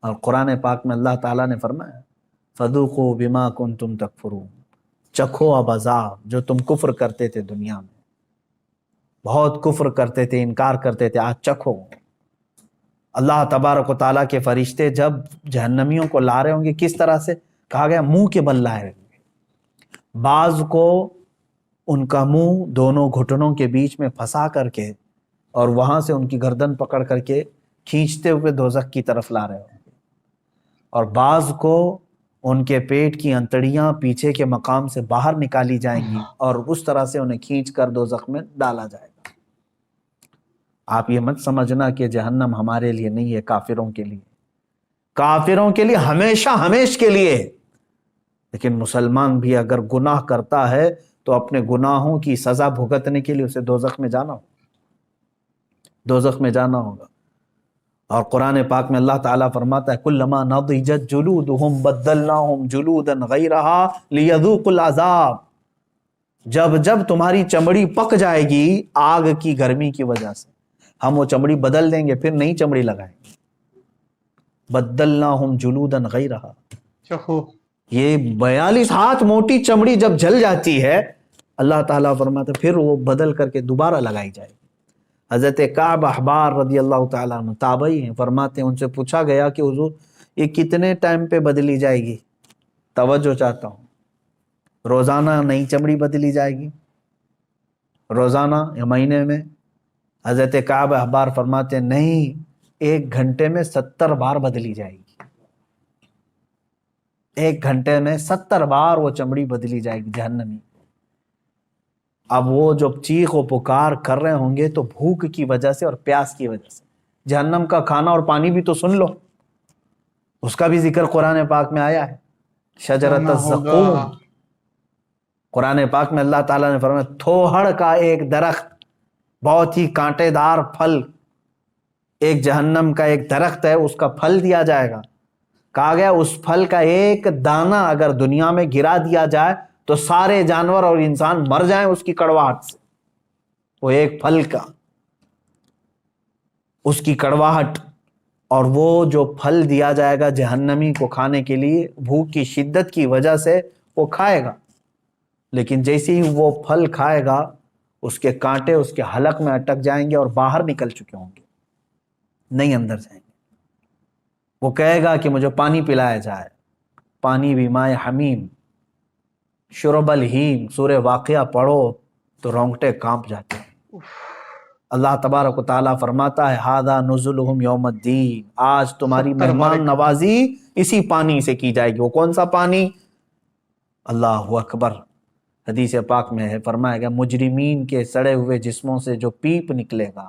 اور قرآن پاک میں اللہ تعالیٰ نے فرمایا فَذُوقُوا بِمَا كُنْتُمْ تَكْفُرُونَ، چکھو اب عذاب جو تم کفر کرتے تھے دنیا میں، بہت کفر کرتے تھے، انکار کرتے تھے، آج چکھو۔ اللہ تبارک و تعالیٰ کے فرشتے جب جہنمیوں کو لا رہے ہوں گے کس طرح سے، کہا گیا منہ کے بل لائے ہوں گے، بعض کو ان کا منہ دونوں گھٹنوں کے بیچ میں پھنسا کر کے اور وہاں سے ان کی گردن پکڑ کر کے کھینچتے ہوئے دوزخ کی طرف لا رہے ہوں گے، اور بعض کو ان کے پیٹ کی انتڑیاں پیچھے کے مقام سے باہر نکالی جائیں گی اور اس طرح سے انہیں کھینچ کر دوزخ میں ڈالا جائے گا۔ آپ یہ مت سمجھنا کہ جہنم ہمارے لیے نہیں ہے، کافروں کے لیے، کافروں کے لیے ہمیشہ ہمیش کے لیے۔ لیکن مسلمان بھی اگر گناہ کرتا ہے تو اپنے گناہوں کی سزا بھگتنے کے لیے اسے دوزخ میں جانا ہوگا، دوزخ میں جانا ہوگا۔ اور قرآن پاک میں اللہ تعالیٰ فرماتا ہے کلما نضجت جلودہم بدلناہم جلودا غیرہا لیذوقوا العذاب، جب جب تمہاری چمڑی پک جائے گی آگ کی گرمی کی وجہ سے، ہم وہ چمڑی بدل دیں گے، پھر نئی چمڑی لگائیں گے۔ بدلناہم جلودا غیرہا، چکھو۔ یہ 42 ہاتھ موٹی چمڑی جب جل جاتی ہے اللہ تعالیٰ فرماتا ہے پھر وہ بدل کر کے دوبارہ لگائی جائے گی۔ حضرت کعب احبار رضی اللہ تعالیٰ عنہ تابعی ہیں، فرماتے ہیں ان سے پوچھا گیا کہ حضور یہ کتنے ٹائم پہ بدلی جائے گی؟ توجہ چاہتا ہوں، روزانہ نئی چمڑی بدلی جائے گی روزانہ یا مہینے میں؟ حضرت کعب احبار فرماتے ہیں نہیں، 1 گھنٹے میں 70 بار بدلی جائے گی، 1 گھنٹے میں 70 بار وہ چمڑی بدلی جائے گی جہنمی۔ اب وہ جو چیخ و پکار کر رہے ہوں گے تو بھوک کی وجہ سے اور پیاس کی وجہ سے۔ جہنم کا کھانا اور پانی بھی تو سن لو، اس کا بھی ذکر قرآن پاک میں آیا ہے، شجرۃ کرنا ہوگا۔ الزقوم۔ قرآن پاک میں اللہ تعالیٰ نے فرمایا تھوہڑ کا ایک درخت، بہت ہی کانٹے دار پھل، ایک جہنم کا ایک درخت ہے، اس کا پھل دیا جائے گا۔ کہا گیا اس پھل کا ایک دانہ اگر دنیا میں گرا دیا جائے تو سارے جانور اور انسان مر جائیں اس کی کڑواہٹ سے۔ وہ ایک پھل کا، اس کی کڑواہٹ، اور وہ جو پھل دیا جائے گا جہنمی کو کھانے کے لیے، بھوک کی شدت کی وجہ سے وہ کھائے گا، لیکن جیسے ہی وہ پھل کھائے گا اس کے کانٹے اس کے حلق میں اٹک جائیں گے اور باہر نکل چکے ہوں گے، نہیں اندر جائیں گے۔ وہ کہے گا کہ مجھے پانی پلایا جائے، پانی بھی مائے حمیم، شرب الہیم، سورہ واقعہ پڑھو تو رونگٹے کانپ جاتے ہیں۔ اللہ تبارک و تعالیٰ فرماتا ہے ھذا نزلہم یوم الدین، آج تمہاری 70 بار مہمان نوازی اسی پانی سے کی جائے گی۔ وہ کون سا پانی؟ اللہ اکبر، حدیث پاک میں ہے فرمایا گیا مجرمین کے سڑے ہوئے جسموں سے جو پیپ نکلے گا،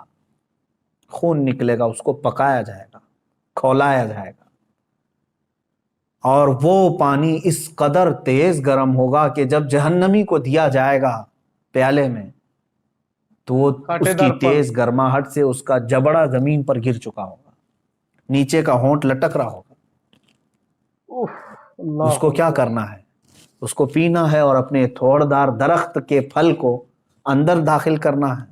خون نکلے گا، اس کو پکایا جائے گا، کھولایا جائے گا، اور وہ پانی اس قدر تیز گرم ہوگا کہ جب جہنمی کو دیا جائے گا پیالے میں تو وہ کانٹے اس کی دار پھل۔ تیز گرماہٹ سے اس کا جبڑا زمین پر گر چکا ہوگا، نیچے کا ہونٹ لٹک رہا ہوگا۔ اوف، اللہ اس کو کیا کرنا ہے؟ اس کو پینا ہے اور اپنے تھوڑدار درخت کے پھل کو اندر داخل کرنا ہے،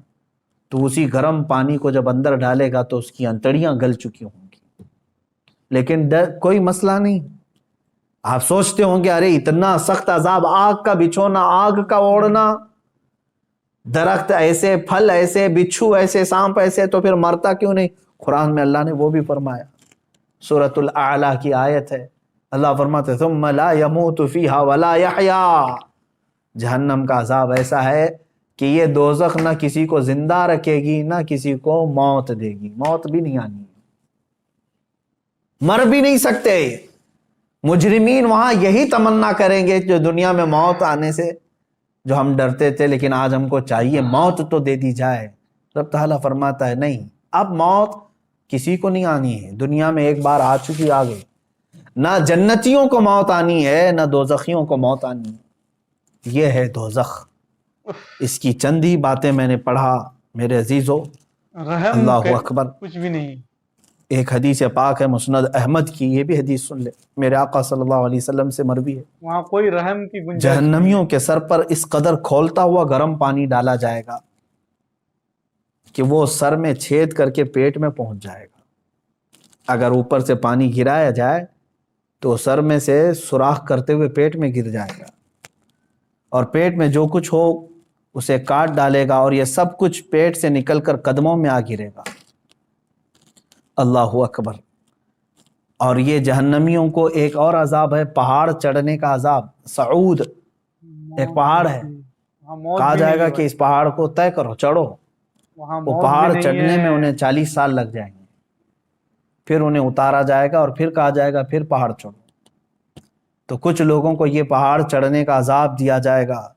تو اسی گرم پانی کو جب اندر ڈالے گا تو اس کی انتڑیاں گل چکی ہوں گی، لیکن کوئی مسئلہ نہیں۔ آپ سوچتے ہوں گے ارے اتنا سخت عذاب، آگ کا بچھونا، آگ کا اوڑھنا، درخت ایسے، پھل ایسے، بچھو ایسے، سانپ ایسے، تو پھر مرتا کیوں نہیں؟ قرآن میں اللہ نے وہ بھی فرمایا، سورۃ الاعلیٰ کی آیت ہے، اللہ فرماتے ثم لا يموت فیہا ولا یحیا، جہنم کا عذاب ایسا ہے کہ یہ دوزخ نہ کسی کو زندہ رکھے گی نہ کسی کو موت دے گی، موت بھی نہیں آنی، مر بھی نہیں سکتے۔ مجرمین وہاں یہی تمنا کریں گے جو دنیا میں موت آنے سے جو ہم ڈرتے تھے، لیکن آج ہم کو چاہیے موت تو دے دی جائے۔ رب تعالیٰ فرماتا ہے نہیں، اب موت کسی کو نہیں آنی ہے، دنیا میں ایک بار آ چکی، آ گئی، نہ جنتیوں کو موت آنی ہے نہ دوزخیوں کو موت آنی ہے۔ یہ ہے دوزخ، اس کی چند ہی باتیں میں نے پڑھا میرے عزیزو، رحم اللہ اکبر۔ کچھ بھی نہیں۔ ایک حدیث پاک ہے مسند احمد کی، یہ بھی حدیث سن لے، میرے آقا صلی اللہ علیہ وسلم سے مروی ہے، وہاں کوئی رحم کی گنجائش نہیں ہے۔ جہنمیوں کے سر پر اس قدر کھولتا ہوا گرم پانی ڈالا جائے گا کہ وہ سر میں چھید کر کے پیٹ میں پہنچ جائے گا۔ اگر اوپر سے پانی گرایا جائے تو سر میں سے سوراخ کرتے ہوئے پیٹ میں گر جائے گا، اور پیٹ میں جو کچھ ہو اسے کاٹ ڈالے گا، اور یہ سب کچھ پیٹ سے نکل کر قدموں میں آ گرے گا۔ اللہ اکبر۔ اور یہ جہنمیوں کو ایک اور عذاب ہے، پہاڑ چڑھنے کا عذاب۔ صعود ایک پہاڑ ہے، وہاں موت کہا بھی جائے نہیں گا ہے کہ بھائی، اس پہاڑ کو طے کرو، چڑھو۔ وہاں وہ موت پہاڑ بھی نہیں چڑھنے میں ہے۔ انہیں 40 سال لگ جائیں گے، پھر انہیں اتارا جائے گا اور پھر کہا جائے گا پھر پہاڑ چڑھو۔ تو کچھ لوگوں کو یہ پہاڑ چڑھنے کا عذاب دیا جائے گا،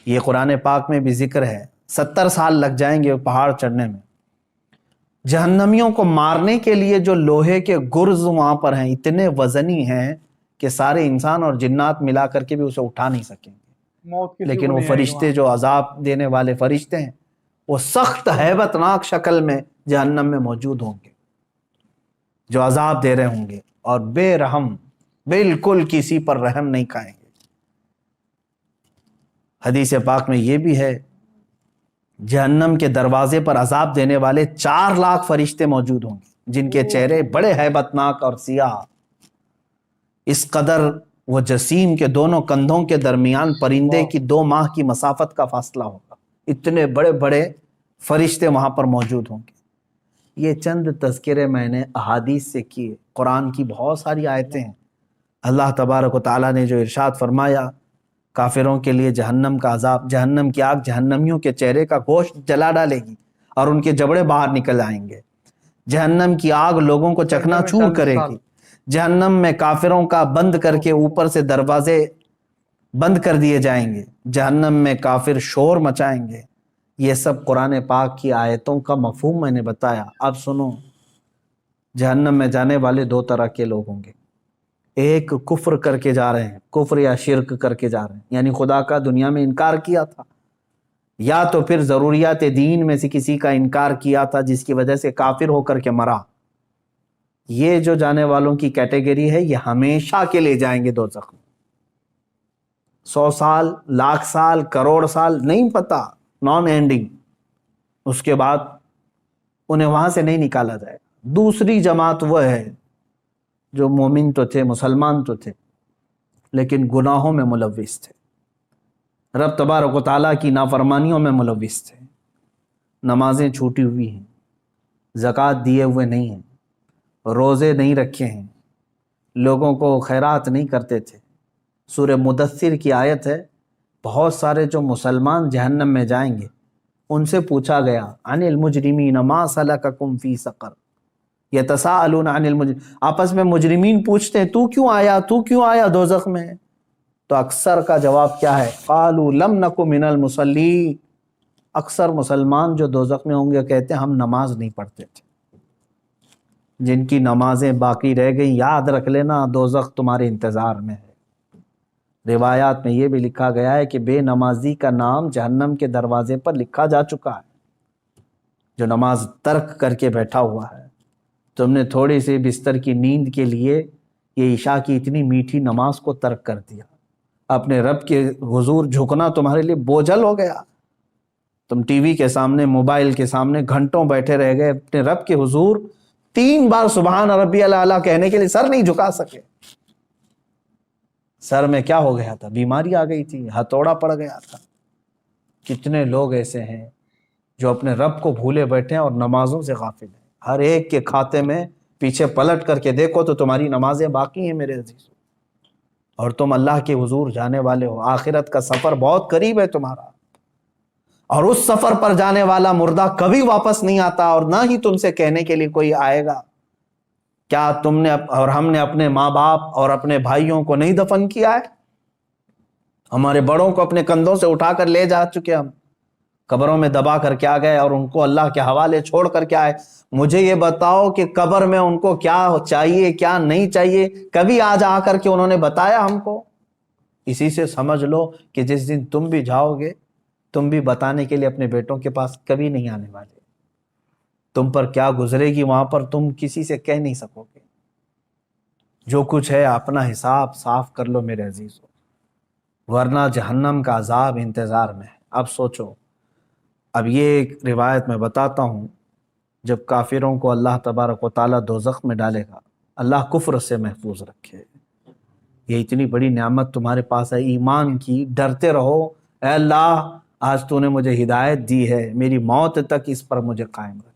یہ قرآن پاک میں بھی ذکر ہے، 70 سال لگ جائیں گے پہاڑ چڑھنے میں۔ جہنمیوں کو مارنے کے لیے جو لوہے کے گرز وہاں پر ہیں اتنے وزنی ہیں کہ سارے انسان اور جنات ملا کر کے بھی اسے اٹھا نہیں سکیں گے، موت کسی لیکن کو وہ نہیں آئے گی فرشتے جو عذاب دینے والے فرشتے ہیں وہ سخت ہیبت ناک شکل میں جہنم میں موجود ہوں گے، جو عذاب دے رہے ہوں گے، اور بے رحم، بالکل کسی پر رحم نہیں کھائیں گے۔ حدیث پاک میں یہ بھی ہے، جہنم کے دروازے پر عذاب دینے والے 4 لاکھ فرشتے موجود ہوں گے، جن کے چہرے بڑے ہیبت ناک اور سیاہ، اس قدر وہ جسیم کے دونوں کندھوں کے درمیان پرندے کی 2 ماہ کی مسافت کا فاصلہ ہوگا، اتنے بڑے بڑے فرشتے وہاں پر موجود ہوں گے۔ یہ چند تذکرے میں نے احادیث سے کیے، قرآن کی بہت ساری آیتیں ہیں۔ اللہ تبارک و تعالیٰ نے جو ارشاد فرمایا کافروں کے لیے جہنم کا عذاب، جہنم کی آگ جہنمیوں کے چہرے کا گوشت جلا ڈالے گی اور ان کے جبڑے باہر نکل آئیں گے۔ جہنم کی آگ لوگوں کو چکنا چور کرے گی۔ جہنم میں کافروں کا بند کر کے اوپر سے دروازے بند کر دیے جائیں گے، جہنم میں کافر شور مچائیں گے۔ یہ سب قرآن پاک کی آیتوں کا مفہوم میں نے بتایا۔ اب سنو، جہنم میں جانے والے 2 طرح کے لوگ ہوں گے، ایک کفر کر کے جا رہے ہیں، کفر یا شرک کر کے جا رہے ہیں، یعنی خدا کا دنیا میں انکار کیا تھا، یا تو پھر ضروریات دین میں سے کسی کا انکار کیا تھا جس کی وجہ سے کافر ہو کر کے مرا۔ یہ جو جانے والوں کی کیٹیگری ہے، یہ ہمیشہ کے لیے جائیں گے دوزخ میں، 100 سال، لاکھ سال، کروڑ سال، نہیں پتا، نان اینڈنگ۔ اس کے بعد انہیں وہاں سے نہیں نکالا جائے۔ دوسری جماعت وہ ہے جو مومن تو تھے، مسلمان تو تھے، لیکن گناہوں میں ملوث تھے، رب تبارک و تعالیٰ کی نافرمانیوں میں ملوث تھے، نمازیں چھوٹی ہوئی ہیں، زکوٰۃ دیے ہوئے نہیں ہیں، روزے نہیں رکھے ہیں، لوگوں کو خیرات نہیں کرتے تھے۔ سورہ مدثر کی آیت ہے، بہت سارے جو مسلمان جہنم میں جائیں گے ان سے پوچھا گیا عن المجرمین ما سلککم فی سقر یتساءلون عن المجرمین، آپس میں مجرمین پوچھتے ہیں تو کیوں آیا دوزخ میں؟ تو اکثر کا جواب کیا ہے؟ قالوا لم نک من المصلین، اکثر مسلمان جو دوزخ میں ہوں گے کہتے ہیں ہم نماز نہیں پڑھتے تھے۔ جن کی نمازیں باقی رہ گئی، یاد رکھ لینا دوزخ تمہارے انتظار میں ہے۔ روایات میں یہ بھی لکھا گیا ہے کہ بے نمازی کا نام جہنم کے دروازے پر لکھا جا چکا ہے، جو نماز ترک کر کے بیٹھا ہوا ہے۔ تم نے تھوڑی سی بستر کی نیند کے لیے یہ عشاء کی اتنی میٹھی نماز کو ترک کر دیا، اپنے رب کے حضور جھکنا تمہارے لیے بوجھل ہو گیا، تم ٹی وی کے سامنے، موبائل کے سامنے گھنٹوں بیٹھے رہ گئے، اپنے رب کے حضور 3 بار سبحان ربی الاعلیٰ کہنے کے لیے سر نہیں جھکا سکے۔ سر میں کیا ہو گیا تھا؟ بیماری آ گئی تھی، ہتھوڑا پڑ گیا تھا۔ کتنے لوگ ایسے ہیں جو اپنے رب کو بھولے بیٹھے ہیں اور نمازوں سے غافل ہیں۔ ہر ایک کے کھاتے میں پیچھے پلٹ کر کے دیکھو تو تمہاری نمازیں باقی ہیں میرے عزیزو، اور تم اللہ کے حضور جانے والے ہو۔ آخرت کا سفر بہت قریب ہے تمہارا، اور اس سفر پر جانے والا مردہ کبھی واپس نہیں آتا، اور نہ ہی تم سے کہنے کے لیے کوئی آئے گا کیا تم نے اور ہم نے اپنے ماں باپ اور اپنے بھائیوں کو نہیں دفن کیا ہے؟ ہمارے بڑوں کو اپنے کندھوں سے اٹھا کر لے جا چکے، ہم قبروں میں دبا کر کے آ گئے اور ان کو اللہ کے حوالے چھوڑ کر کے آئے۔ مجھے یہ بتاؤ کہ قبر میں ان کو کیا چاہیے کیا نہیں چاہیے، کبھی آج آ کر کے انہوں نے بتایا ہم کو؟ اسی سے سمجھ لو کہ جس دن تم بھی جاؤ گے، تم بھی بتانے کے لیے اپنے بیٹوں کے پاس کبھی نہیں آنے والے۔ تم پر کیا گزرے گی وہاں پر تم کسی سے کہہ نہیں سکو گے. جو کچھ ہے اپنا حساب صاف کر لو میرے عزیزو، ورنہ جہنم کا عذاب انتظار میں ہے. اب سوچو، اب یہ ایک روایت میں بتاتا ہوں، جب کافروں کو اللہ تبارک و تعالیٰ دوزخ میں ڈالے گا، اللہ کفر سے محفوظ رکھے. یہ اتنی بڑی نعمت تمہارے پاس ہے ایمان کی، ڈرتے رہو اے اللہ آج تو نے مجھے ہدایت دی ہے، میری موت تک اس پر مجھے قائم رکھ.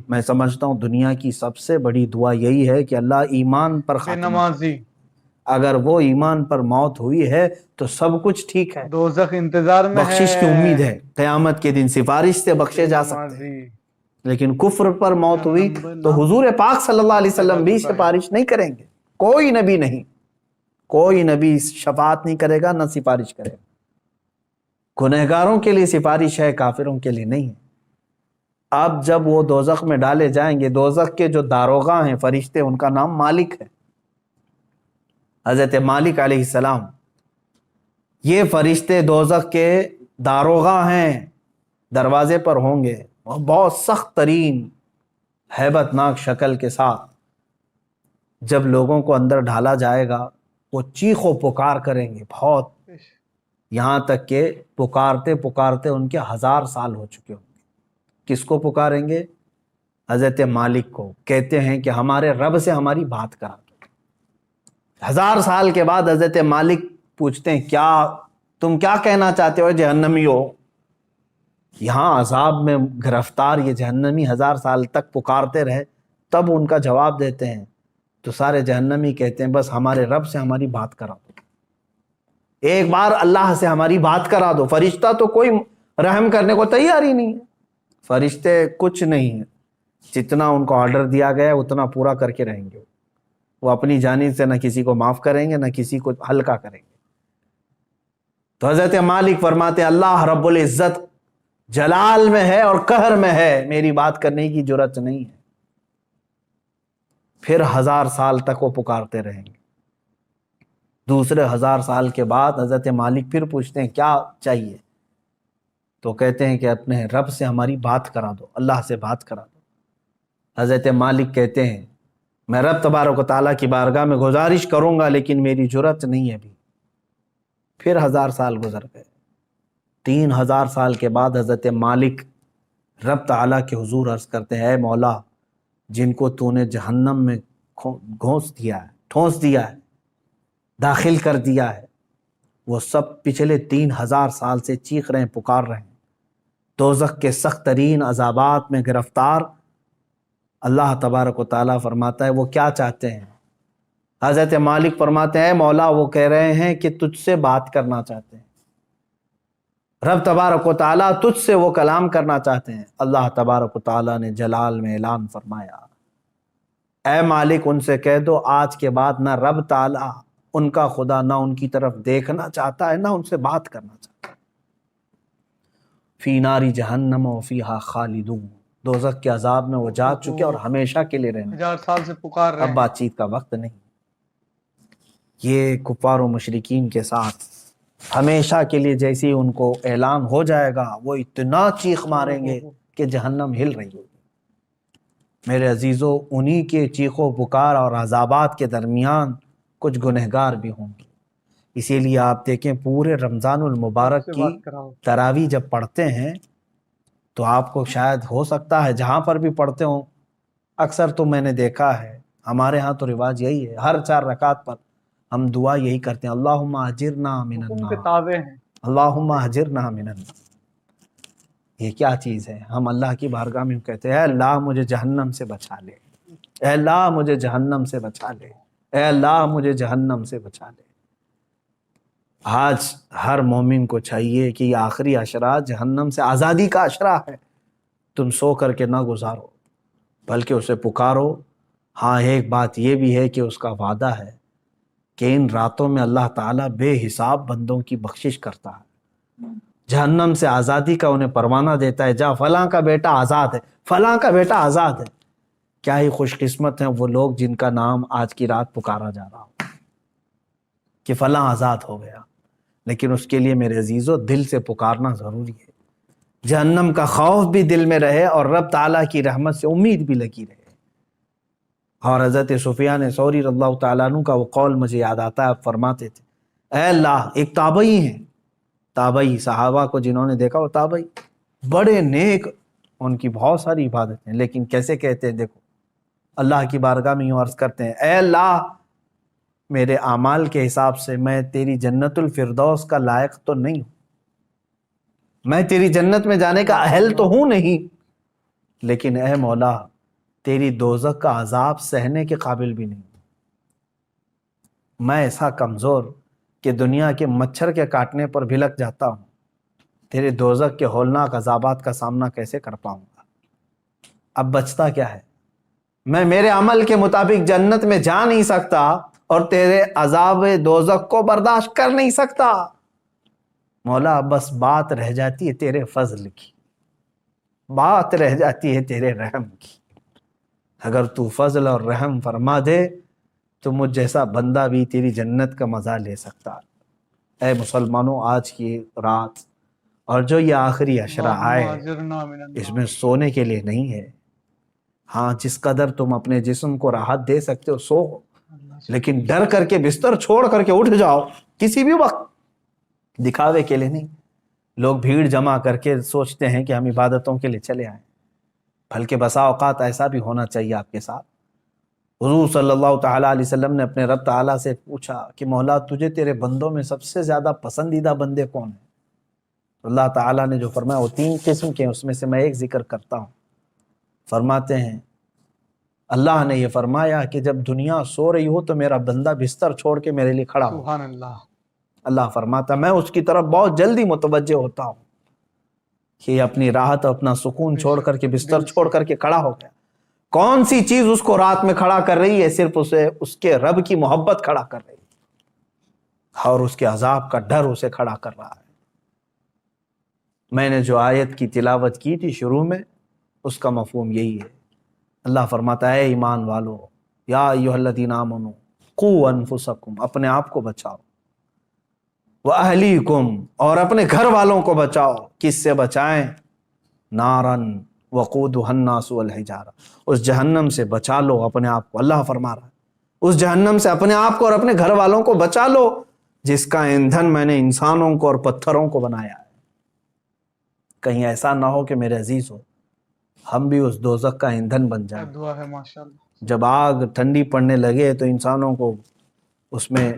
میں سمجھتا ہوں دنیا کی سب سے بڑی دعا یہی ہے کہ اللہ ایمان پر بے خاتمہ. نمازی اگر وہ ایمان پر موت ہوئی ہے تو سب کچھ ٹھیک ہے، دوزخ انتظار میں ہے. بخشش کی امید ہے، قیامت کے دن سفارش سے بخشے جا سکتے ہیں. لیکن کفر پر موت ہوئی تو حضور پاک صلی اللہ علیہ وسلم بھی سفارش نہیں کریں گے. کوئی نبی نہیں، کوئی نبی شفاعت نہیں کرے گا، نہ سفارش کرے گا. گنہگاروں کے لیے سفارش ہے، کافروں کے لیے نہیں ہے. اب جب وہ دوزخ میں ڈالے جائیں گے، دوزخ کے جو داروغہ ہیں فرشتے، ان کا نام مالک ہے، حضرت مالک علیہ السلام. یہ فرشتے دوزخ کے داروغہ ہیں، دروازے پر ہوں گے، اور بہت سخت ترین ہیبت ناک شکل کے ساتھ جب لوگوں کو اندر ڈھالا جائے گا، وہ چیخ و پکار کریں گے بہت، یہاں تک کہ پکارتے پکارتے ان کے 1000 سال ہو چکے ہوں گے. کس کو پکاریں گے؟ حضرت مالک کو. کہتے ہیں کہ ہمارے رب سے ہماری بات کرا دو. 1000 سال کے بعد حضرت مالک پوچھتے ہیں کیا تم کیا کہنا چاہتے ہو جہنمی ہو؟ یہاں عذاب میں گرفتار یہ جہنمی 1000 سال تک پکارتے رہے، تب ان کا جواب دیتے ہیں تو سارے جہنمی کہتے ہیں بس ہمارے رب سے ہماری بات کرا دو، ایک بار اللہ سے ہماری بات کرا دو. فرشتہ تو کوئی رحم کرنے کو تیار ہی نہیں ہے، فرشتے کچھ نہیں ہیں، جتنا ان کو آرڈر دیا گیا ہے اتنا پورا کر کے رہیں گے. وہ اپنی جانب سے نہ کسی کو معاف کریں گے، نہ کسی کو ہلکا کریں گے. تو حضرت مالک فرماتے ہیں اللہ رب العزت جلال میں ہے اور قہر میں ہے، میری بات کرنے کی جرات نہیں ہے. پھر 1000 سال تک وہ پکارتے رہیں گے. دوسرے 1000 سال کے بعد حضرت مالک پھر پوچھتے ہیں کیا چاہیے؟ تو کہتے ہیں کہ اپنے رب سے ہماری بات کرا دو، اللہ سے بات کرا دو. حضرت مالک کہتے ہیں میں رب تبارک و تعالیٰ کی بارگاہ میں گزارش کروں گا لیکن میری جرات نہیں ہے ابھی. پھر 1000 سال گزر گئے. 3000 سال کے بعد حضرت مالک رب تعالیٰ کے حضور عرض کرتے ہیں اے مولا، جن کو تو نے جہنم میں ٹھونس دیا ہے، داخل کر دیا ہے، وہ سب پچھلے 3000 سال سے چیخ رہے ہیں، پکار رہے ہیں، دوزخ کے سخت ترین عذابات میں گرفتار. اللہ تبارک و تعالیٰ فرماتا ہے وہ کیا چاہتے ہیں؟ حضرت مالک فرماتے ہیں مولا وہ کہہ رہے ہیں کہ تجھ سے بات کرنا چاہتے ہیں، رب تبارک و تعالیٰ تجھ سے وہ کلام کرنا چاہتے ہیں. اللہ تبارک و تعالیٰ نے جلال میں اعلان فرمایا اے مالک ان سے کہہ دو آج کے بعد نہ رب تعالیٰ ان کا خدا نہ ان کی طرف دیکھنا چاہتا ہے، نہ ان سے بات کرنا چاہتا ہے. فی ناری جہنم و فیہا خالدون، دوزخ کے عذاب میں وہ جا چکے اور ہمیشہ کے لیے رہنے. 1000 سال سے پکار رہے اب ہیں. بات چیت کا وقت نہیں. یہ کفار و مشرکین کے ساتھ ہمیشہ کے لیے جیسے ہی ان کو اعلان ہو جائے گا وہ اتنا چیخ ماریں گے کہ جہنم ہل رہی ہوگی. میرے عزیزو انہی کے چیخ و پکار اور عذابات کے درمیان کچھ گنہگار بھی ہوں گے. اسی لیے آپ دیکھیں پورے رمضان المبارک سے کی بات کراؤ. تراویح جب پڑھتے ہیں تو آپ کو شاید ہو سکتا ہے جہاں پر بھی پڑھتے ہوں، اکثر تو میں نے دیکھا ہے ہمارے ہاں تو رواج یہی ہے، ہر 4 رکعت پر ہم دعا یہی کرتے ہیں اللہم اجرنا من حکم کے النار، تابع ہیں. اللہم اجرنا من النار. یہ کیا چیز ہے؟ ہم اللہ کی بارگاہ میں کہتے ہیں اے اللہ مجھے جہنم سے بچا لے، اے اللہ مجھے جہنم سے بچا لے، اے اللہ مجھے جہنم سے بچا لے. آج ہر مومن کو چاہیے کہ یہ آخری عشرہ جہنم سے آزادی کا عشرہ ہے، تم سو کر کے نہ گزارو بلکہ اسے پکارو. ہاں ایک بات یہ بھی ہے کہ اس کا وعدہ ہے کہ ان راتوں میں اللہ تعالیٰ بے حساب بندوں کی بخشش کرتا ہے، جہنم سے آزادی کا انہیں پروانہ دیتا ہے، جا فلاں کا بیٹا آزاد ہے، فلاں کا بیٹا آزاد ہے. کیا ہی خوش قسمت ہیں وہ لوگ جن کا نام آج کی رات پکارا جا رہا ہو کہ فلاں آزاد ہو گیا. لیکن اس کے لیے میرے عزیزو دل سے پکارنا ضروری ہے. جہنم کا خوف بھی دل میں رہے اور رب تعالیٰ کی رحمت سے امید بھی لگی رہے۔ اور حضرت سفیان ثوری رضی اللہ تعالیٰ عنہ کا وہ قول مجھے یاد آتا ہے، آپ فرماتے تھے اے اللہ، ایک تابعی ہیں، تابعی صحابہ کو جنہوں نے دیکھا وہ تابعی بڑے نیک، ان کی بہت ساری عبادتیں، لیکن کیسے کہتے ہیں دیکھو، اللہ کی بارگاہ میں یوں عرض کرتے ہیں اے اللہ، میرے اعمال کے حساب سے میں تیری جنت الفردوس کا لائق تو نہیں ہوں، میں تیری جنت میں جانے کا اہل تو ہوں نہیں، لیکن اے مولا تیری دوزخ کا عذاب سہنے کے قابل بھی نہیں ہوں، میں ایسا کمزور کہ دنیا کے مچھر کے کاٹنے پر بھی لگ جاتا ہوں، تیرے دوزخ کے ہولناک عذابات کا سامنا کیسے کر پاؤں گا؟ اب بچتا کیا ہے؟ میں میرے عمل کے مطابق جنت میں جا نہیں سکتا اور تیرے عذاب دوزخ کو برداشت کر نہیں سکتا، مولا بس بات رہ جاتی ہے تیرے فضل کی، بات رہ جاتی ہے تیرے رحم کی، اگر تو فضل اور رحم فرما دے تو مجھ جیسا بندہ بھی تیری جنت کا مزہ لے سکتا۔ اے مسلمانوں، آج کی رات اور جو یہ آخری عشرہ آئے، اس میں سونے کے لیے نہیں ہے، ہاں جس قدر تم اپنے جسم کو راحت دے سکتے ہو سو، لیکن ڈر کر کے بستر چھوڑ کر کے اٹھ جاؤ کسی بھی وقت، دکھاوے کے لیے نہیں۔ لوگ بھیڑ جمع کر کے سوچتے ہیں کہ ہم عبادتوں کے لیے چلے آئیں، بلکہ بسا اوقات ایسا بھی ہونا چاہیے آپ کے ساتھ۔ حضور صلی اللہ تعالیٰ علیہ وسلم نے اپنے رب تعالیٰ سے پوچھا کہ مولا تجھے تیرے بندوں میں سب سے زیادہ پسندیدہ بندے کون ہیں؟ اللہ تعالیٰ نے جو فرمایا وہ 3 قسم کے ہیں، اس میں سے میں ایک ذکر کرتا ہوں۔ فرماتے ہیں اللہ نے یہ فرمایا کہ جب دنیا سو رہی ہو تو میرا بندہ بستر چھوڑ کے میرے لیے کھڑا ہو، سبحان اللہ، اللہ فرماتا میں اس کی طرف بہت جلدی متوجہ ہوتا ہوں کہ اپنی راحت اور اپنا سکون چھوڑ کر کے بستر چھوڑ کر کے کھڑا ہو گیا۔ کون سی چیز اس کو رات میں کھڑا کر رہی ہے؟ صرف اسے اس کے رب کی محبت کھڑا کر رہی ہے اور اس کے عذاب کا ڈر اسے کھڑا کر رہا ہے۔ میں نے جو آیت کی تلاوت کی تھی شروع میں، اس کا مفہوم یہی ہے۔ اللہ فرماتا ہے ایمان والو، یا ایھا الذین آمنوا قوا انفسکم، اپنے آپ کو بچاؤ، وَأَهْلِيكُمْ، اور اپنے گھر والوں کو بچاؤ، کس سے بچائیں؟ نارن وقودها الناس والحجارہ، اس جہنم سے بچا لو اپنے آپ کو، اللہ فرما رہا ہے اس جہنم سے اپنے آپ کو اور اپنے گھر والوں کو بچا لو جس کا ایندھن میں نے انسانوں کو اور پتھروں کو بنایا ہے۔ کہیں ایسا نہ ہو کہ میرے عزیز ہو ہم بھی اس دوزخ کا ایندھن بن جائیں، دعا ہے ماشاءاللہ، جب آگ ٹھنڈی پڑنے لگے تو انسانوں کو اس میں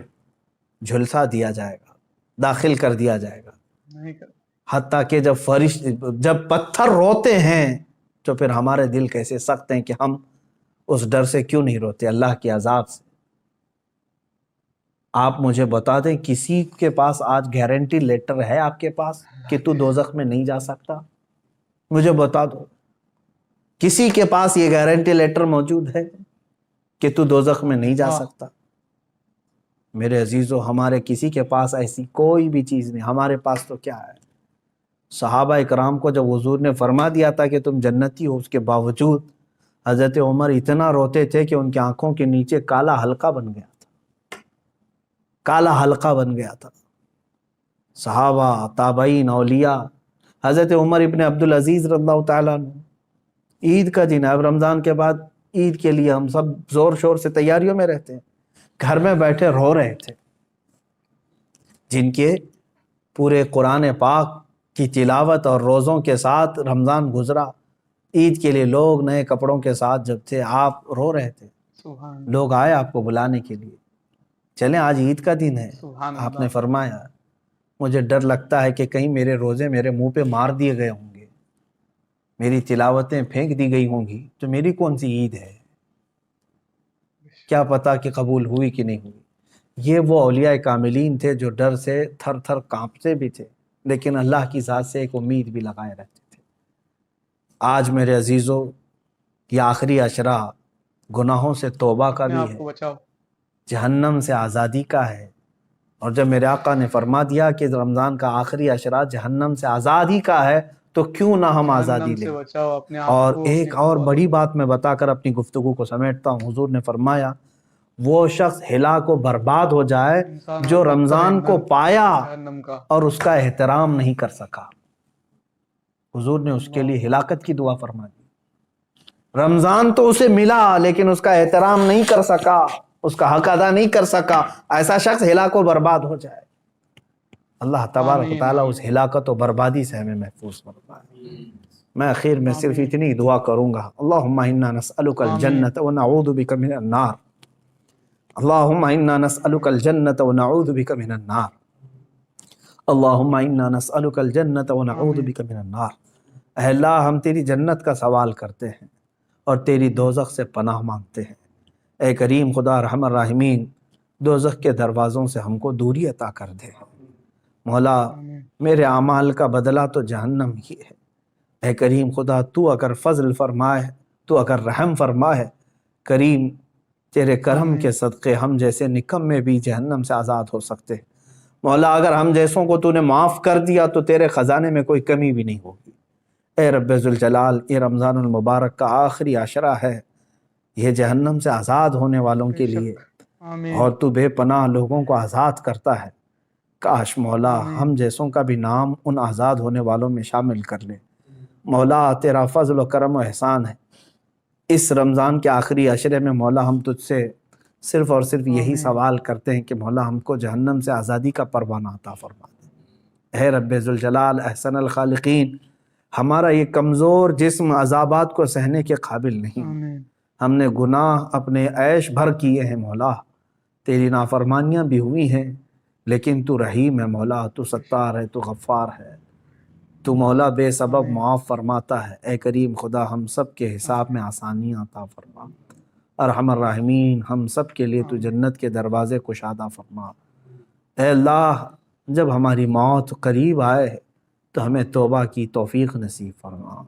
جھلسا دیا جائے گا، داخل کر دیا جائے گا، نہیں کر حتیٰ کہ جب پتھر روتے ہیں تو پھر ہمارے دل کیسے سخت ہیں کہ ہم اس ڈر سے کیوں نہیں روتے، اللہ کے عذاب سے۔ آپ مجھے بتا دیں کسی کے پاس آج گارنٹی لیٹر ہے آپ کے پاس کہ تو دوزخ میں نہیں جا سکتا؟ مجھے بتا دو، کسی کے پاس یہ گارنٹی لیٹر موجود ہے کہ تو دوزخ میں نہیں جا سکتا؟ میرے عزیزو، ہمارے کسی کے پاس ایسی کوئی بھی چیز نہیں، ہمارے پاس تو کیا ہے؟ صحابہ اکرام کو جب حضور نے فرما دیا تھا کہ تم جنتی ہو، اس کے باوجود حضرت عمر اتنا روتے تھے کہ ان کی آنکھوں کے نیچے کالا حلقہ بن گیا تھا، کالا حلقہ بن گیا تھا۔ صحابہ، تابعین، اولیاء، حضرت عمر ابن عبدالعزیز رضی اللہ تعالیٰ عنہ، عید کا دن ہے، اب رمضان کے بعد عید کے لیے ہم سب زور شور سے تیاریوں میں رہتے ہیں، گھر میں بیٹھے رو رہے تھے، جن کے پورے قرآن پاک کی تلاوت اور روزوں کے ساتھ رمضان گزرا، عید کے لیے لوگ نئے کپڑوں کے ساتھ جب تھے، آپ رو رہے تھے، سبحان لوگ آئے آپ کو بلانے کے لیے، چلیں آج عید کا دن ہے، سبحان آپ اللہ، نے فرمایا مجھے ڈر لگتا ہے کہ کہیں میرے روزے میرے منہ پہ مار دیے گئے ہوں گے، میری تلاوتیں پھینک دی گئی ہوں گی، تو میری کون سی عید ہے؟ کیا پتا کہ قبول ہوئی کہ نہیں ہوئی۔ یہ وہ اولیاء کاملین تھے جو ڈر سے تھر تھر کانپتے بھی تھے، لیکن اللہ کی ذات سے ایک امید بھی لگائے رہتے تھے۔ آج میرے عزیزو یہ آخری عشرہ گناہوں سے توبہ کا اپنے بھی آپ ہے، کو بچاؤ، جہنم سے آزادی کا ہے، اور جب میرے آقا نے فرما دیا کہ رمضان کا آخری عشرہ جہنم سے آزادی کا ہے تو کیوں نہ ہم آزادی جہنم سے لیں۔ بچاؤ اپنے آپ اور کو، ایک اپنے اور گھر بڑی والوں بات میں بتا کر اپنی گفتگو کو سمیٹتا ہوں، حضور نے فرمایا وہ شخص ہلاک و برباد ہو جائے کو، انسان جو بدتر رمضان کو ایندھن پایا جہنم کا، اور اس کا احترام نہیں کر سکا۔ حضور نے اس کے اللہ لیے ہلاکت کی دعا فرما دی. رمضان تو اسے ملا لیکن اس کا احترام نہیں کر سکا, اس کا حق ادا نہیں کر سکا, ایسا شخص ہلاک و برباد ہو جائے. اللہ تبارک و آمین تعالیٰ اس آمین ہلاکت و بربادی سے ہمیں محفوظ فرمائے. میں آخر میں صرف آمین اتنی دعا کروں گا, اللہم انا نسألک آمین الجنت ونعوذ بک من النار. اللہم انا نسألک الجنت ونعوذ بک من النار. اللہم انا نسألک الجنت ونعوذ آمین بک من النار. اے اللہ, ہم تیری جنت کا سوال کرتے ہیں اور تیری دوزخ سے پناہ مانگتے ہیں. اے کریم خدا ارحم الراحمین, دوزخ کے دروازوں سے ہم کو دوری عطا کر دے. مولا, آمین میرے اعمال کا بدلہ تو جہنم ہی ہے. اے کریم خدا, تو اگر فضل فرمائے, تو اگر رحم فرمائے, کریم تیرے کرم کے آمین صدقے ہم جیسے نکم میں بھی جہنم سے آزاد ہو سکتے. مولا, اگر ہم جیسوں کو تو نے معاف کر دیا تو تیرے خزانے میں کوئی کمی بھی نہیں ہوگی. اے رب ذوالجلال, یہ رمضان المبارک کا آخری عشرہ ہے, یہ جہنم سے آزاد ہونے والوں بے کے لیے, شک آمین اور تو بے پناہ لوگوں کو آزاد کرتا ہے. کاش مولا آمین ہم جیسوں کا بھی نام ان آزاد ہونے والوں میں شامل کر لے. مولا, تیرا فضل و کرم و احسان ہے. اس رمضان کے آخری عشرے میں مولا ہم تجھ سے صرف اور صرف یہی آمین سوال کرتے ہیں کہ مولا ہم کو جہنم سے آزادی کا پروانہ عطا فرما دے. اے رب ذوالجلال احسن الخالقین, ہمارا یہ کمزور جسم عذابات کو سہنے کے قابل نہیں. آمین ہم نے گناہ اپنے عیش بھر کیے ہیں مولا, تیری نافرمانیاں بھی ہوئی ہیں, لیکن تو رحیم ہے مولا, تو ستار ہے, تو غفار ہے, تو مولا بے سبب آمین معاف فرماتا ہے. اے کریم خدا, ہم سب کے حساب میں آسانیاں عطا فرما. ارحم الراحمین, ہم سب کے لیے تو آمین جنت کے دروازے کشادہ فرما. اے اللہ, جب ہماری موت قریب آئے تو ہمیں توبہ کی توفیق نصیب فرما.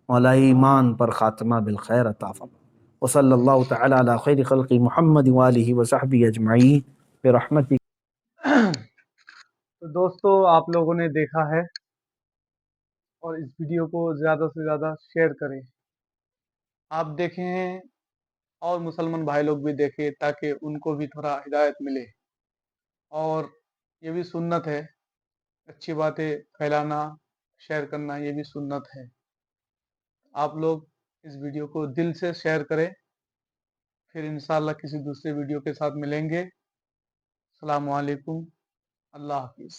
مولا, ایمان پر خاتمہ بالخیر عطا فرما. وصلی اللہ تعالی علی خیر خلق محمد وآلہ وصحبہ اجمعین برحمتک. تو دوستو, آپ لوگوں نے دیکھا ہے, اور اس ویڈیو کو زیادہ سے زیادہ شیئر کریں. آپ دیکھیں اور مسلمان بھائی لوگ بھی دیکھیں, تاکہ ان کو بھی تھوڑا ہدایت ملے. اور یہ بھی سنت ہے, اچھی باتیں پھیلانا, شیئر کرنا, یہ بھی سنت ہے. آپ لوگ اس ویڈیو کو دل سے شیئر کریں. پھر انشاءاللہ کسی دوسرے ویڈیو کے ساتھ ملیں گے. السلام علیکم, اللہ حافظ.